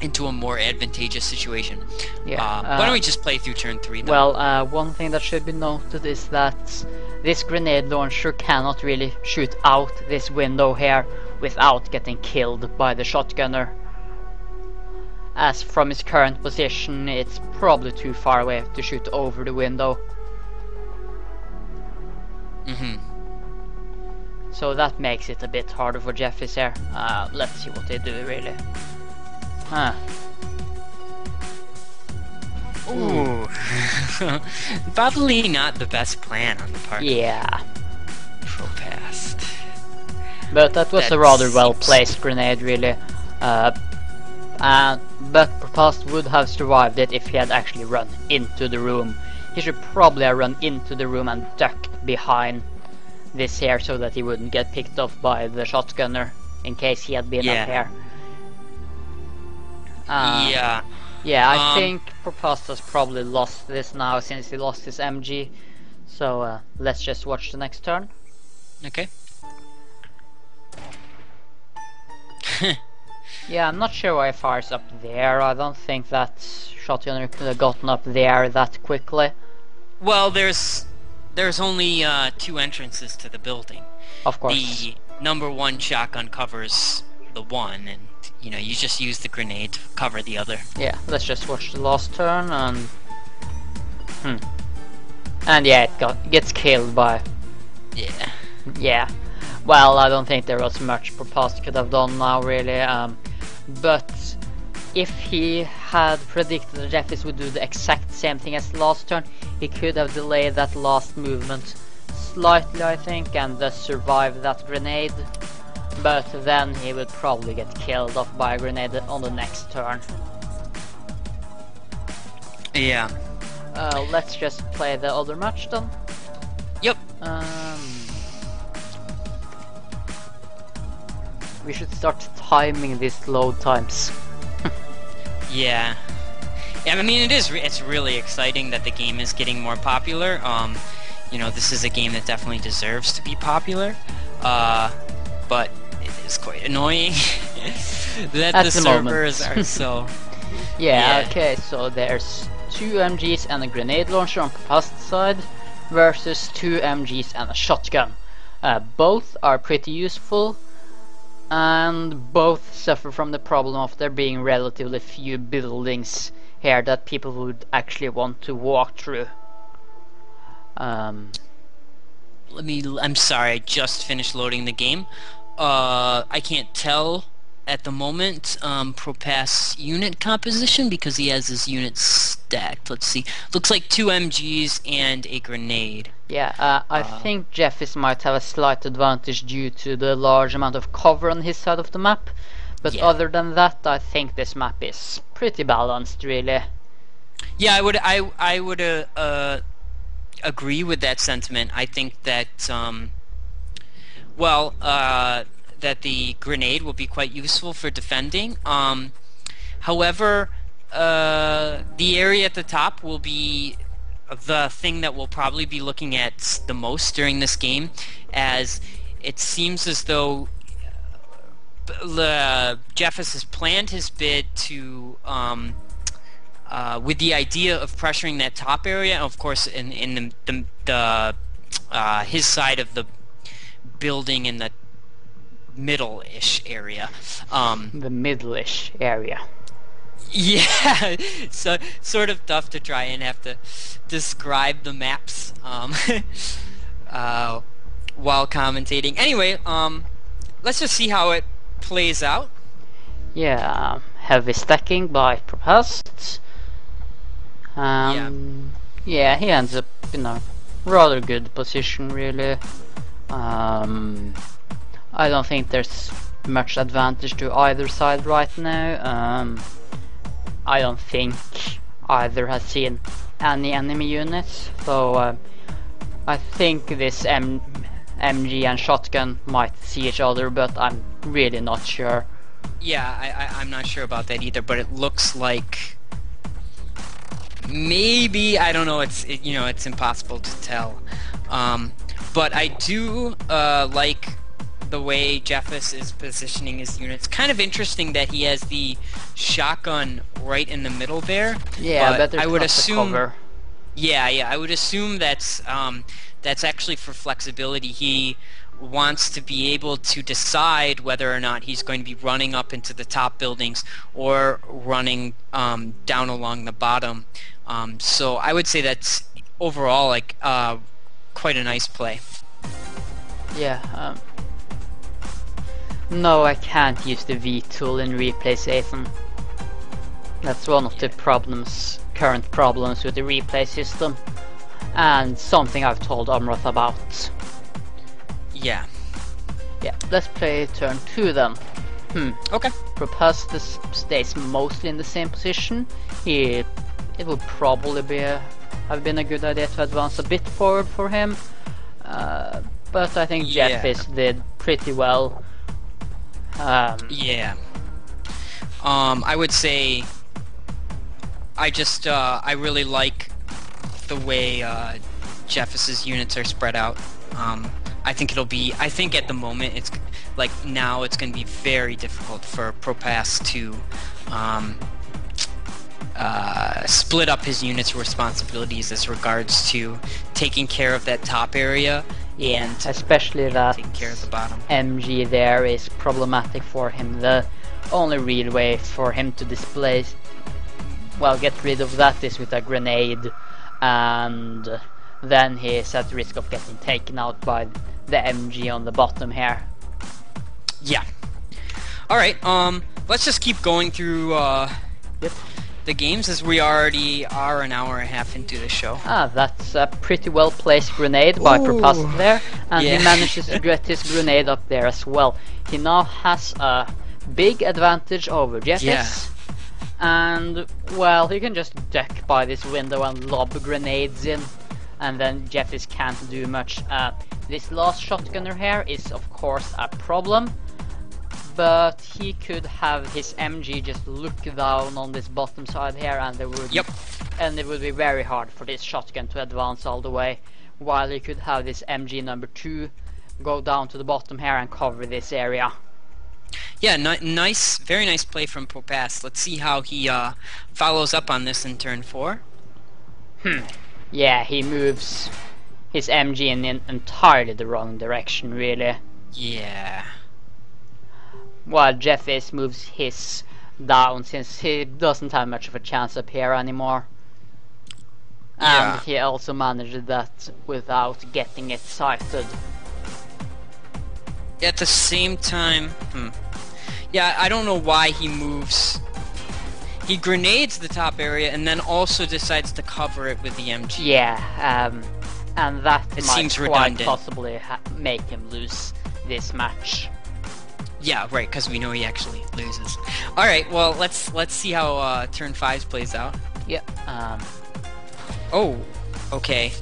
into a more advantageous situation. Why don't we just play through turn 3 then? Well, one thing that should be noted is that this grenade launcher cannot really shoot out this window here without getting killed by the shotgunner. As from its current position, it's probably too far away to shoot over the window. So that makes it a bit harder for Jeffis here. Let's see what they do really. Ooh. Probably not the best plan on the part of Propast. But that was a rather well placed grenade really. But Propast would have survived it if he had actually run into the room. He should probably have run into the room and ducked behind this here so that he wouldn't get picked off by the shotgunner in case he had been up here. Yeah, I think Propastas probably lost this now since he lost his MG. So let's just watch the next turn. Okay. Yeah, I'm not sure why he fires up there. I don't think that shotgunner could have gotten up there that quickly. Well, there's only 2 entrances to the building. Of course. The number 1 shotgun covers the one, and you know, you just use the grenade to cover the other. Yeah, let's just watch the last turn and... And yeah, it gets killed by... Yeah. Yeah. Well, I don't think there was much Propast could have done now, really. But if he had predicted that Jeffis would do the exact same thing as the last turn, he could have delayed that last movement slightly, I think, and thus survived that grenade. But then he would probably get killed off by a grenade on the next turn. Yeah. Let's just play the other match then. Yep. We should start timing these load times. Yeah. Yeah, I mean, it's really exciting that the game is getting more popular. You know, this is a game that definitely deserves to be popular. But it is quite annoying that the servers are so... Yeah, okay, so there's 2 MGs and a grenade launcher on Propast's side versus 2 MGs and a shotgun. Both are pretty useful, and both suffer from the problem of there being relatively few buildings here that people would actually want to walk through. I'm sorry, I just finished loading the game. I can't tell at the moment Propast's unit composition because he has his units stacked. Let's see. Looks like 2 MGs and a grenade. Yeah, I think Jeffis might have a slight advantage due to the large amount of cover on his side of the map. But Yeah. other than that, I think this map is pretty balanced, really. Yeah, I would agree with that sentiment. I think that that the grenade will be quite useful for defending. However, the area at the top will be the thing that we'll probably be looking at the most during this game, as it seems as though Jeffis has planned his bid to with the idea of pressuring that top area, and of course in the his side of the building in the middle-ish area. The middle-ish area. Yeah, so sort of tough to try and have to describe the maps while commentating. Anyway, let's just see how it plays out. Yeah, heavy stacking by Propast. Yeah, he ends up in a rather good position, really. I don't think there's much advantage to either side right now. I don't think either has seen any enemy units, so I think this MG and shotgun might see each other, but I'm really not sure. Yeah, I'm not sure about that either, but it looks like maybe, I don't know, it's impossible to tell. But I do like the way Jeffis is positioning his units. Kind of interesting that he has the shotgun right in the middle there. Yeah, but I would assume. Cover. Yeah, I would assume that's actually for flexibility. He wants to be able to decide whether or not he's going to be running up into the top buildings or running down along the bottom. So I would say that's overall like quite a nice play. Yeah. No, I can't use the V tool in replay Ethan. That's one of the current problems with the replay system, and something I've told Amroth about. Yeah. Yeah, let's play turn 2 then. Okay. Propast stays mostly in the same position. It would probably have been a good idea to advance a bit forward for him, but I think Jeffis did pretty well. Yeah. I would say I really like the way Jeff's units are spread out. I think I think at the moment it's like now it's going to be very difficult for Propass to split up his units' responsibilities as regards to taking care of that top area and especially that taking care of the bottom. MG there is problematic for him. The only real way for him to displace, well, get rid of that is with a grenade, and then he is at risk of getting taken out by the MG on the bottom here. Yeah. Alright, let's just keep going through Yep. the games, as we already are an hour and a half into the show. That's a pretty well placed grenade by Propass there, and Yeah. he manages to get his grenade up there as well. He now has a big advantage over Jeffis. Yeah. And well, he can just duck by this window and lob grenades in, and then Jeffis can't do much. This last shotgunner here is of course a problem, but he could have his MG just look down on this bottom side here, and it would be very hard for this shotgun to advance all the way, while he could have this MG number 2 go down to the bottom here and cover this area. Yeah, nice, very nice play from Propass. Let's see how he follows up on this in turn 4. Yeah, he moves his MG in entirely the wrong direction, really. Yeah. While Jeffis moves his down, since he doesn't have much of a chance up here anymore. Yeah. And he also managed that without getting it sighted. At the same time, yeah, I don't know why he moves. He grenades the top area and then also decides to cover it with the MG. Yeah, and that It might seems quite redundant. possibly make him lose this match. Yeah, right, because we know he actually loses. All right, well, let's see how turn 5 plays out. Yep. Oh, okay.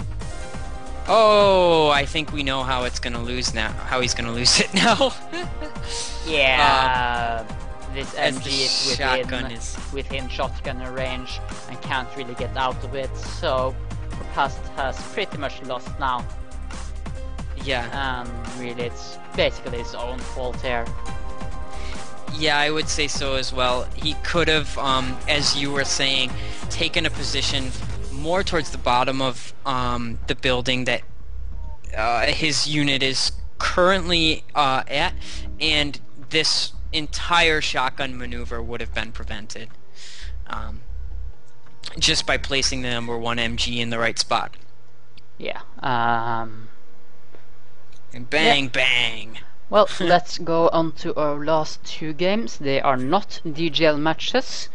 Oh, I think we know how it's gonna lose now. How he's gonna lose it now. Yeah, this as the MG is shotgun is- within shotgunner range and can't really get out of it, so Propass has pretty much lost now. Yeah. Really, it's basically his own fault here. Yeah, I would say so as well. He could have, as you were saying, taken a position more towards the bottom of the building that his unit is currently at, and this entire shotgun maneuver would have been prevented just by placing the number 1 MG in the right spot. Yeah. And bang, bang. Well, let's go on to our last 2 games. They are not DGL matches.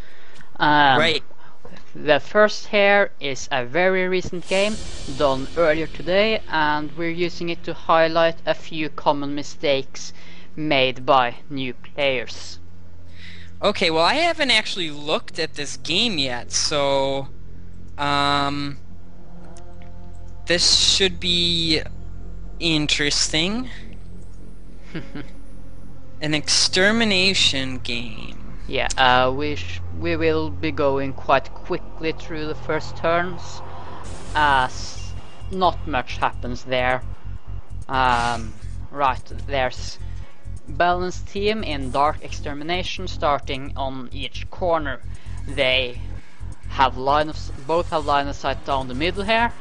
Right. The first here is a very recent game done earlier today, and we're using it to highlight a few common mistakes made by new players. Okay, well, I haven't actually looked at this game yet, so this should be interesting. An extermination game. Yeah, we will be going quite quickly through the first turns, as not much happens there. Right, there's balanced team in Dark Extermination starting on each corner. They have both have line of sight down the middle here,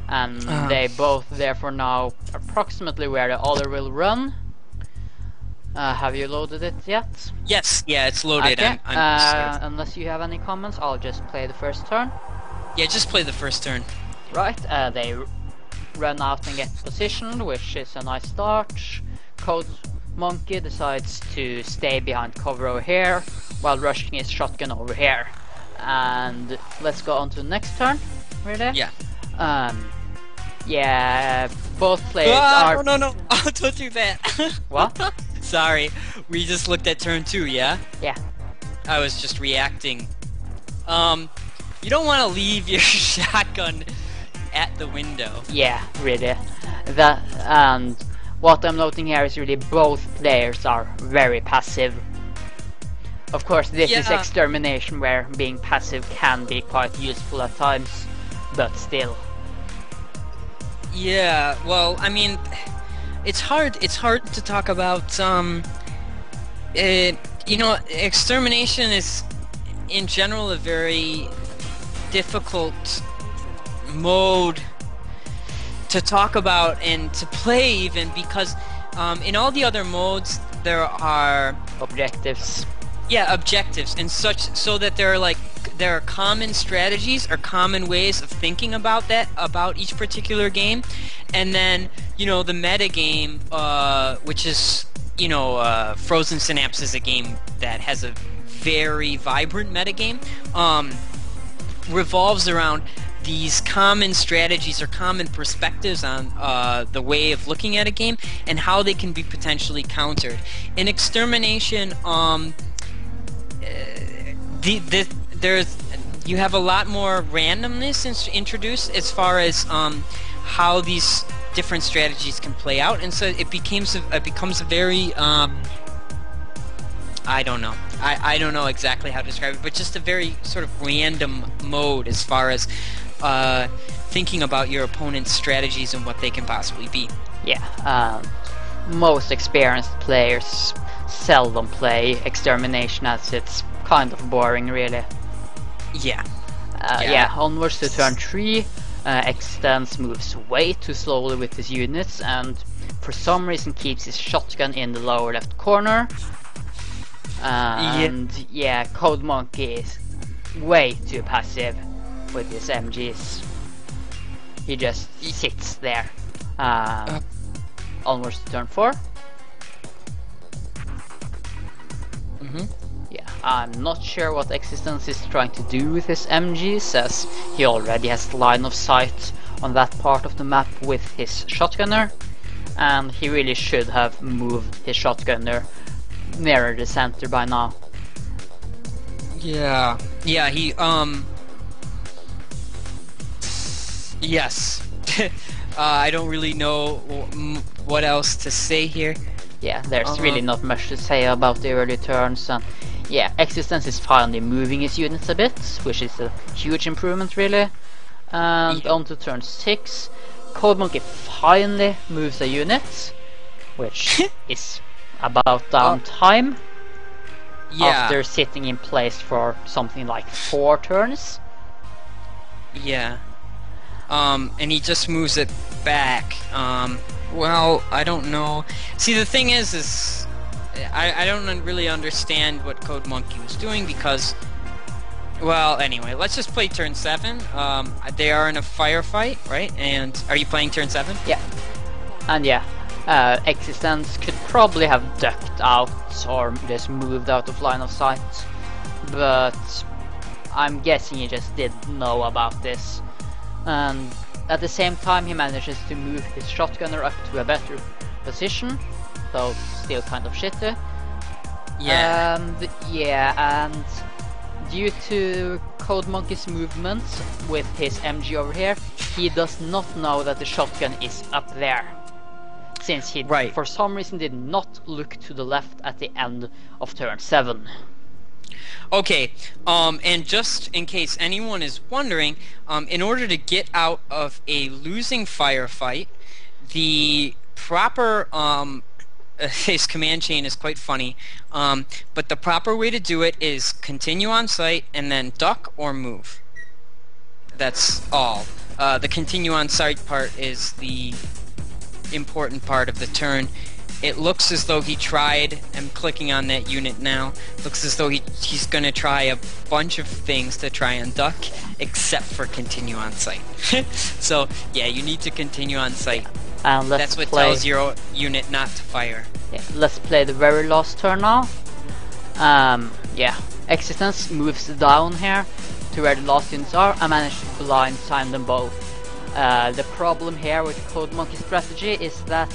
and they both therefore know approximately where the other will run. Have you loaded it yet? Yes, yeah, it's loaded. Okay. I'm scared. Unless you have any comments, I'll just play the first turn. Yeah, just play the first turn. Right, they run out and get positioned, which is a nice start. Code Monkey decides to stay behind cover over here, while rushing his shotgun over here. And let's go on to the next turn, really? Yeah. Yeah, both players are... No, oh, don't do that. What? Sorry, we just looked at turn 2, yeah? Yeah. I was just reacting. You don't want to leave your shotgun at the window. Yeah, really. That, and what I'm noting here is really both players are very passive. Of course, this is Yeah, extermination where being passive can be quite useful at times, but still. yeah. Well, I mean, it's hard. It's hard to talk about. You know, extermination is, in general, a very difficult mode to talk about and to play, even because in all the other modes there are Objectives. objectives and such, so that there are common strategies or common ways of thinking about each particular game. And then, you know, the meta game, which is, you know, Frozen Synapse is a game that has a very vibrant metagame, revolves around these common strategies or common perspectives on the way of looking at a game and how they can be potentially countered. In Extermination, there's you have a lot more randomness introduced as far as how these different strategies can play out, and so it becomes a very I don't know. I don't know exactly how to describe it, but just a very sort of random mode as far as thinking about your opponent's strategies and what they can possibly be. Yeah, most experienced players seldom play Extermination as it's kind of boring, really. Yeah. Yeah, onwards to turn 3, Existence moves way too slowly with his units and for some reason keeps his shotgun in the lower left corner. And yeah, Code Monkey is way too passive with his MGs. He just sits there. Onwards to turn 4. Yeah, I'm not sure what Existence is trying to do with his MGs, as he already has line of sight on that part of the map with his shotgunner, and he really should have moved his shotgunner nearer the center by now. Yeah, he, yes. I don't really know what else to say here. Yeah, there's really not much to say about the early turns, and yeah, Existence is finally moving his units a bit, which is a huge improvement, really. And on to turn 6, Code Monkey finally moves a unit, which is about damn time. After sitting in place for something like 4 turns. Yeah. And he just moves it back. Well, I don't know. See, the thing is I don't really understand what Code Monkey was doing because, well, anyway, let's just play turn 7. They are in a firefight, right? And are you playing turn 7? Yeah. And yeah, Existence could probably have ducked out or just moved out of line of sight, but I'm guessing he just didn't know about this. And at the same time he manages to move his shotgunner up to a better position, though still kind of shitty. And due to Code Monkey's movement with his MG over here, he does not know that the shotgun is up there, since he for some reason did not look to the left at the end of turn 7. Okay, and just in case anyone is wondering, in order to get out of a losing firefight, the proper his command chain is quite funny, but the proper way to do it is continue on site and then duck or move. That's all. The continue on site part is the important part of the turn. It looks as though he tried, I'm clicking on that unit now, looks as though he's gonna try a bunch of things to try and duck, except for continue on site. So, yeah, you need to continue on site. That's what tells your unit not to fire. Yeah, let's play the very last turn now. Yeah, Existence moves down here to where the last units are and manages to blindside them both. The problem here with Code Monkey's strategy is that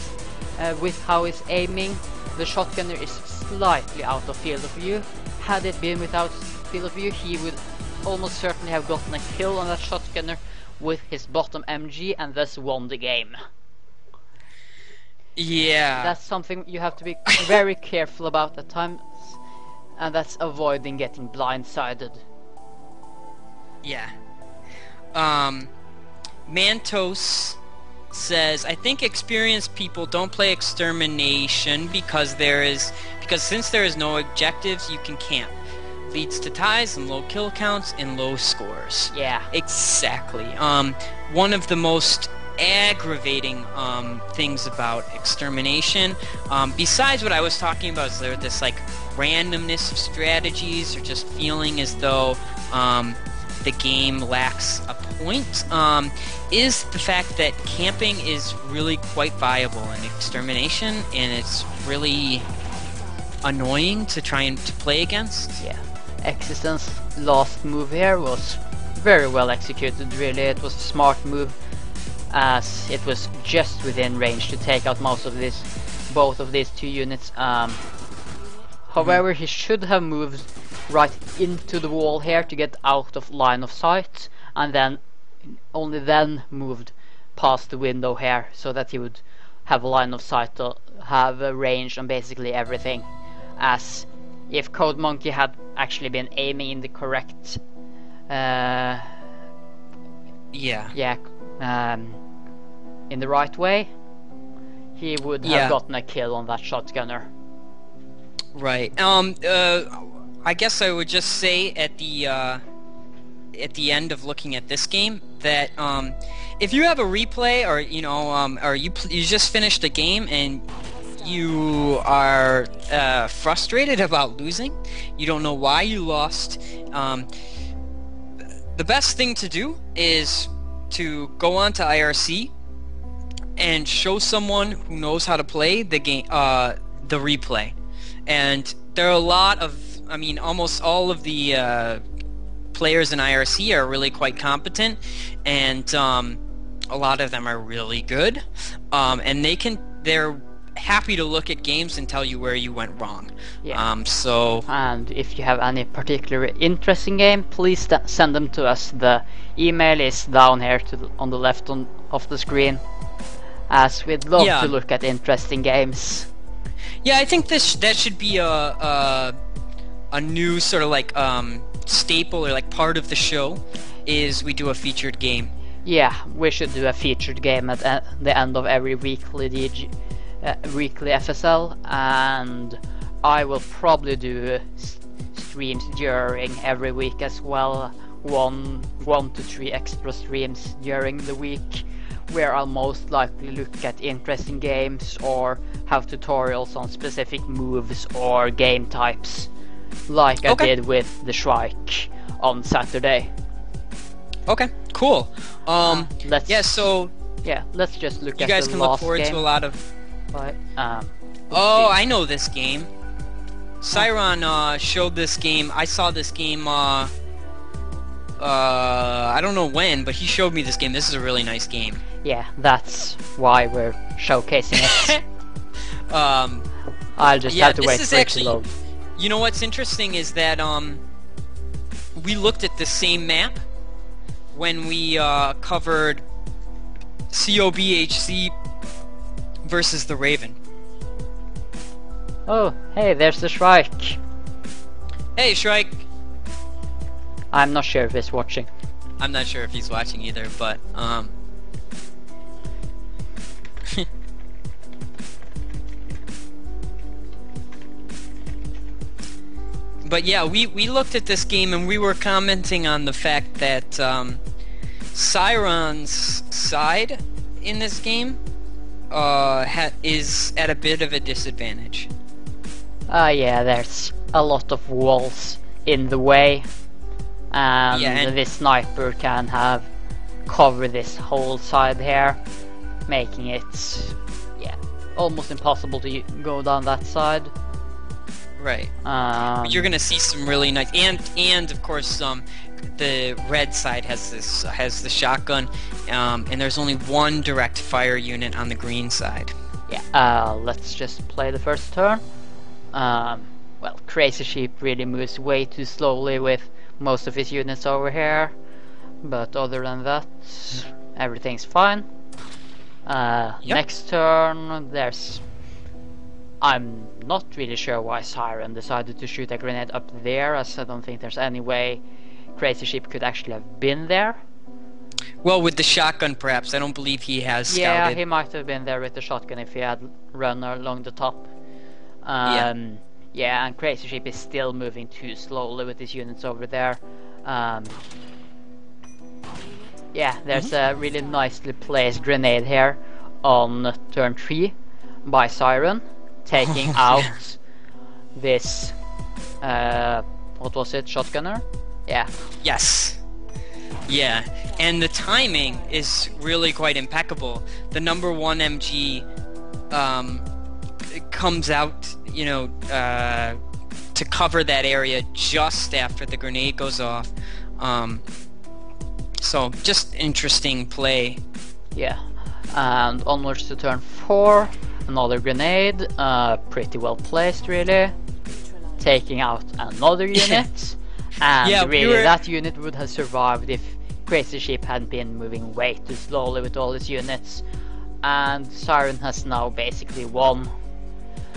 with how he's aiming, the shotgunner is slightly out of field of view. Had it been without field of view, he would almost certainly have gotten a kill on that shotgunner with his bottom MG and thus won the game. Yeah. That's something you have to be very careful about at times. and that's avoiding getting blindsided. Yeah. Mantos says, I think experienced people don't play extermination because since there is no objectives, you can camp. Leads to ties and low kill counts and low scores. Yeah. Exactly. One of the most aggravating things about extermination, besides what I was talking about, is there this like randomness of strategies or just feeling as though the game lacks a point, is the fact that camping is really quite viable in extermination, and it's really annoying to try and to play against. Yeah. Existence last move here was very well executed, really. It was a smart move, as it was just within range to take out both of these 2 units. However, he should have moved right into the wall here to get out of line of sight, and then only then moved past the window here, so that he would have a line of sight to have a range on basically everything. As if Code Monkey had actually been aiming in the correct in the right way, he would have gotten a kill on that shotgunner. Right. I guess I would just say at the end of looking at this game that if you have a replay, or or you just finished a game and you are frustrated about losing, you don't know why you lost, the best thing to do is to go on to IRC and show someone who knows how to play the game, the replay. And there are a lot of, almost all of the players in IRC are really quite competent, and a lot of them are really good, and they're happy to look at games and tell you where you went wrong. Yeah. And if you have any particularly interesting game, please send them to us. The email is down here on the left of the screen, as we'd love to look at interesting games. Yeah, I think that should be a new sort of like staple, or like part of the show, is we do a featured game. Yeah, we should do a featured game at the end of every weekly FSL, and I will probably do streams during every week as well. 1 to 3 extra streams during the week, where I'll most likely look at interesting games or have tutorials on specific moves or game types, like I did with the Shrike on Saturday. Okay, cool. Let's just look at the last game. You guys can look forward to a lot of... I know this game. Cyron showed this game. I saw this game, I don't know when, but he showed me this game. This is a really nice game. Yeah, that's why we're showcasing it. I'll just have to wait for it to load. You know what's interesting is that we looked at the same map when we covered COBHC versus the Raven. Oh, hey, there's the Shrike. Hey, Shrike. I'm not sure if he's watching. I'm not sure if he's watching either, but but yeah, we looked at this game and we were commenting on the fact that Cyron's side in this game is at a bit of a disadvantage. Yeah, there's a lot of walls in the way, and this sniper can cover this whole side here, making it almost impossible to go down that side. Right. But you're gonna see some really nice, and of course the red side has the shotgun, and there's only one direct fire unit on the green side. Yeah. Let's just play the first turn. Well, Crazy Sheep really moves way too slowly with most of his units over here, but other than that, everything's fine. Next turn, there's I'm not really sure why Siren decided to shoot a grenade up there, as I don't think there's any way Crazy Sheep could actually have been there. Well, with the shotgun, perhaps. I don't believe he has Yeah, scouted. he might have been there with the shotgun if he had run along the top. Yeah. Yeah, and Crazy Sheep is still moving too slowly with his units over there. Yeah, there's a really nicely placed grenade here on turn 3 by Siren, taking out this, what was it, shotgunner? Yeah. Yes. Yeah, and the timing is really quite impeccable. The number 1 MG it comes out, you know, to cover that area just after the grenade goes off. So just interesting play. Yeah, and onwards to turn 4, another grenade, pretty well placed really, taking out another unit, and Yeah, really that unit would have survived if Crazy Sheep hadn't been moving way too slowly with all his units, and Siren has now basically won.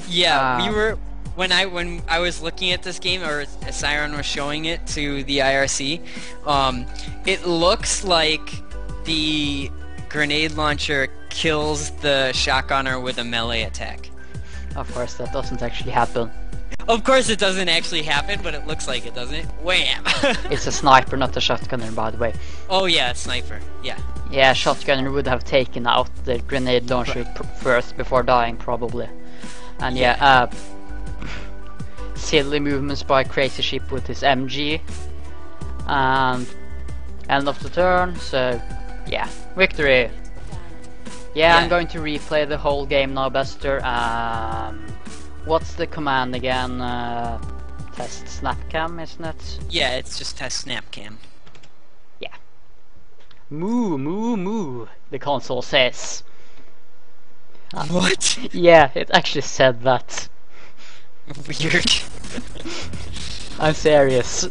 Yeah, we were when I was looking at this game, or Siren was showing it to the IRC. It looks like the grenade launcher kills the shotgunner with a melee attack. Of course, that doesn't actually happen. Of course, it doesn't actually happen, but it looks like it, doesn't it? Wham! It's a sniper, not a shotgunner, by the way. Oh yeah, sniper. Yeah. Yeah, shotgunner would have taken out the grenade launcher first before dying, probably. And yeah, silly movements by Crazy Sheep with his MG. And end of the turn, so yeah, victory. Yeah, I'm going to replay the whole game now, Buster. What's the command again? Test snapcam, isn't it? Yeah, it's just test snapcam. Yeah. Moo, moo, moo, the console says. What? Yeah, it actually said that. Weird. I'm serious.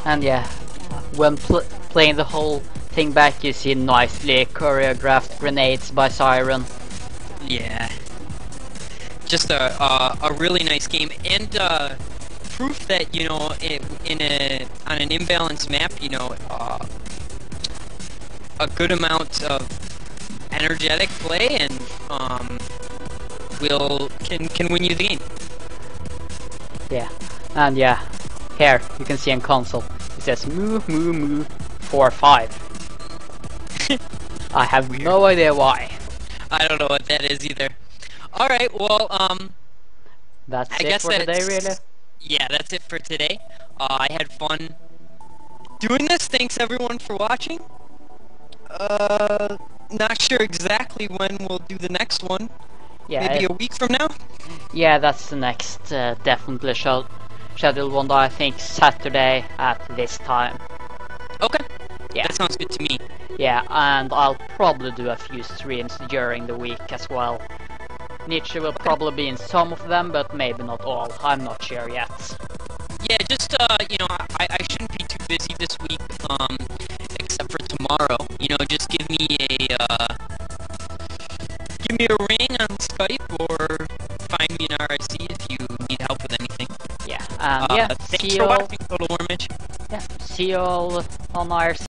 And yeah, when playing the whole thing back, you see nicely choreographed grenades by Siren. Yeah. Just a really nice game, and proof that, you know, on an imbalanced map, you know, a good amount of energetic play and can win you the game. Yeah, and yeah, here you can see on console it says moo moo moo 4-5. I have no idea why. I don't know what that is either. All right, well, That's I it guess for today, really. Yeah, that's it for today. I had fun doing this. Thanks everyone for watching. Not sure exactly when we'll do the next one. Yeah, Maybe a week from now? yeah, that's the next definitely scheduled one. I think Saturday at this time. Okay. Yeah. That sounds good to me. Yeah, and I'll probably do a few streams during the week as well. Nietzsche will probably be in some of them, but maybe not all. I'm not sure yet. Yeah, just, you know, I shouldn't be too busy this week, except for tomorrow. You know, just give me a ring on Skype or find me an RIC if you need help with anything. Yeah, and yeah, Thanks see for you all. watching, Total Warmage. Yeah, see you all on IRC.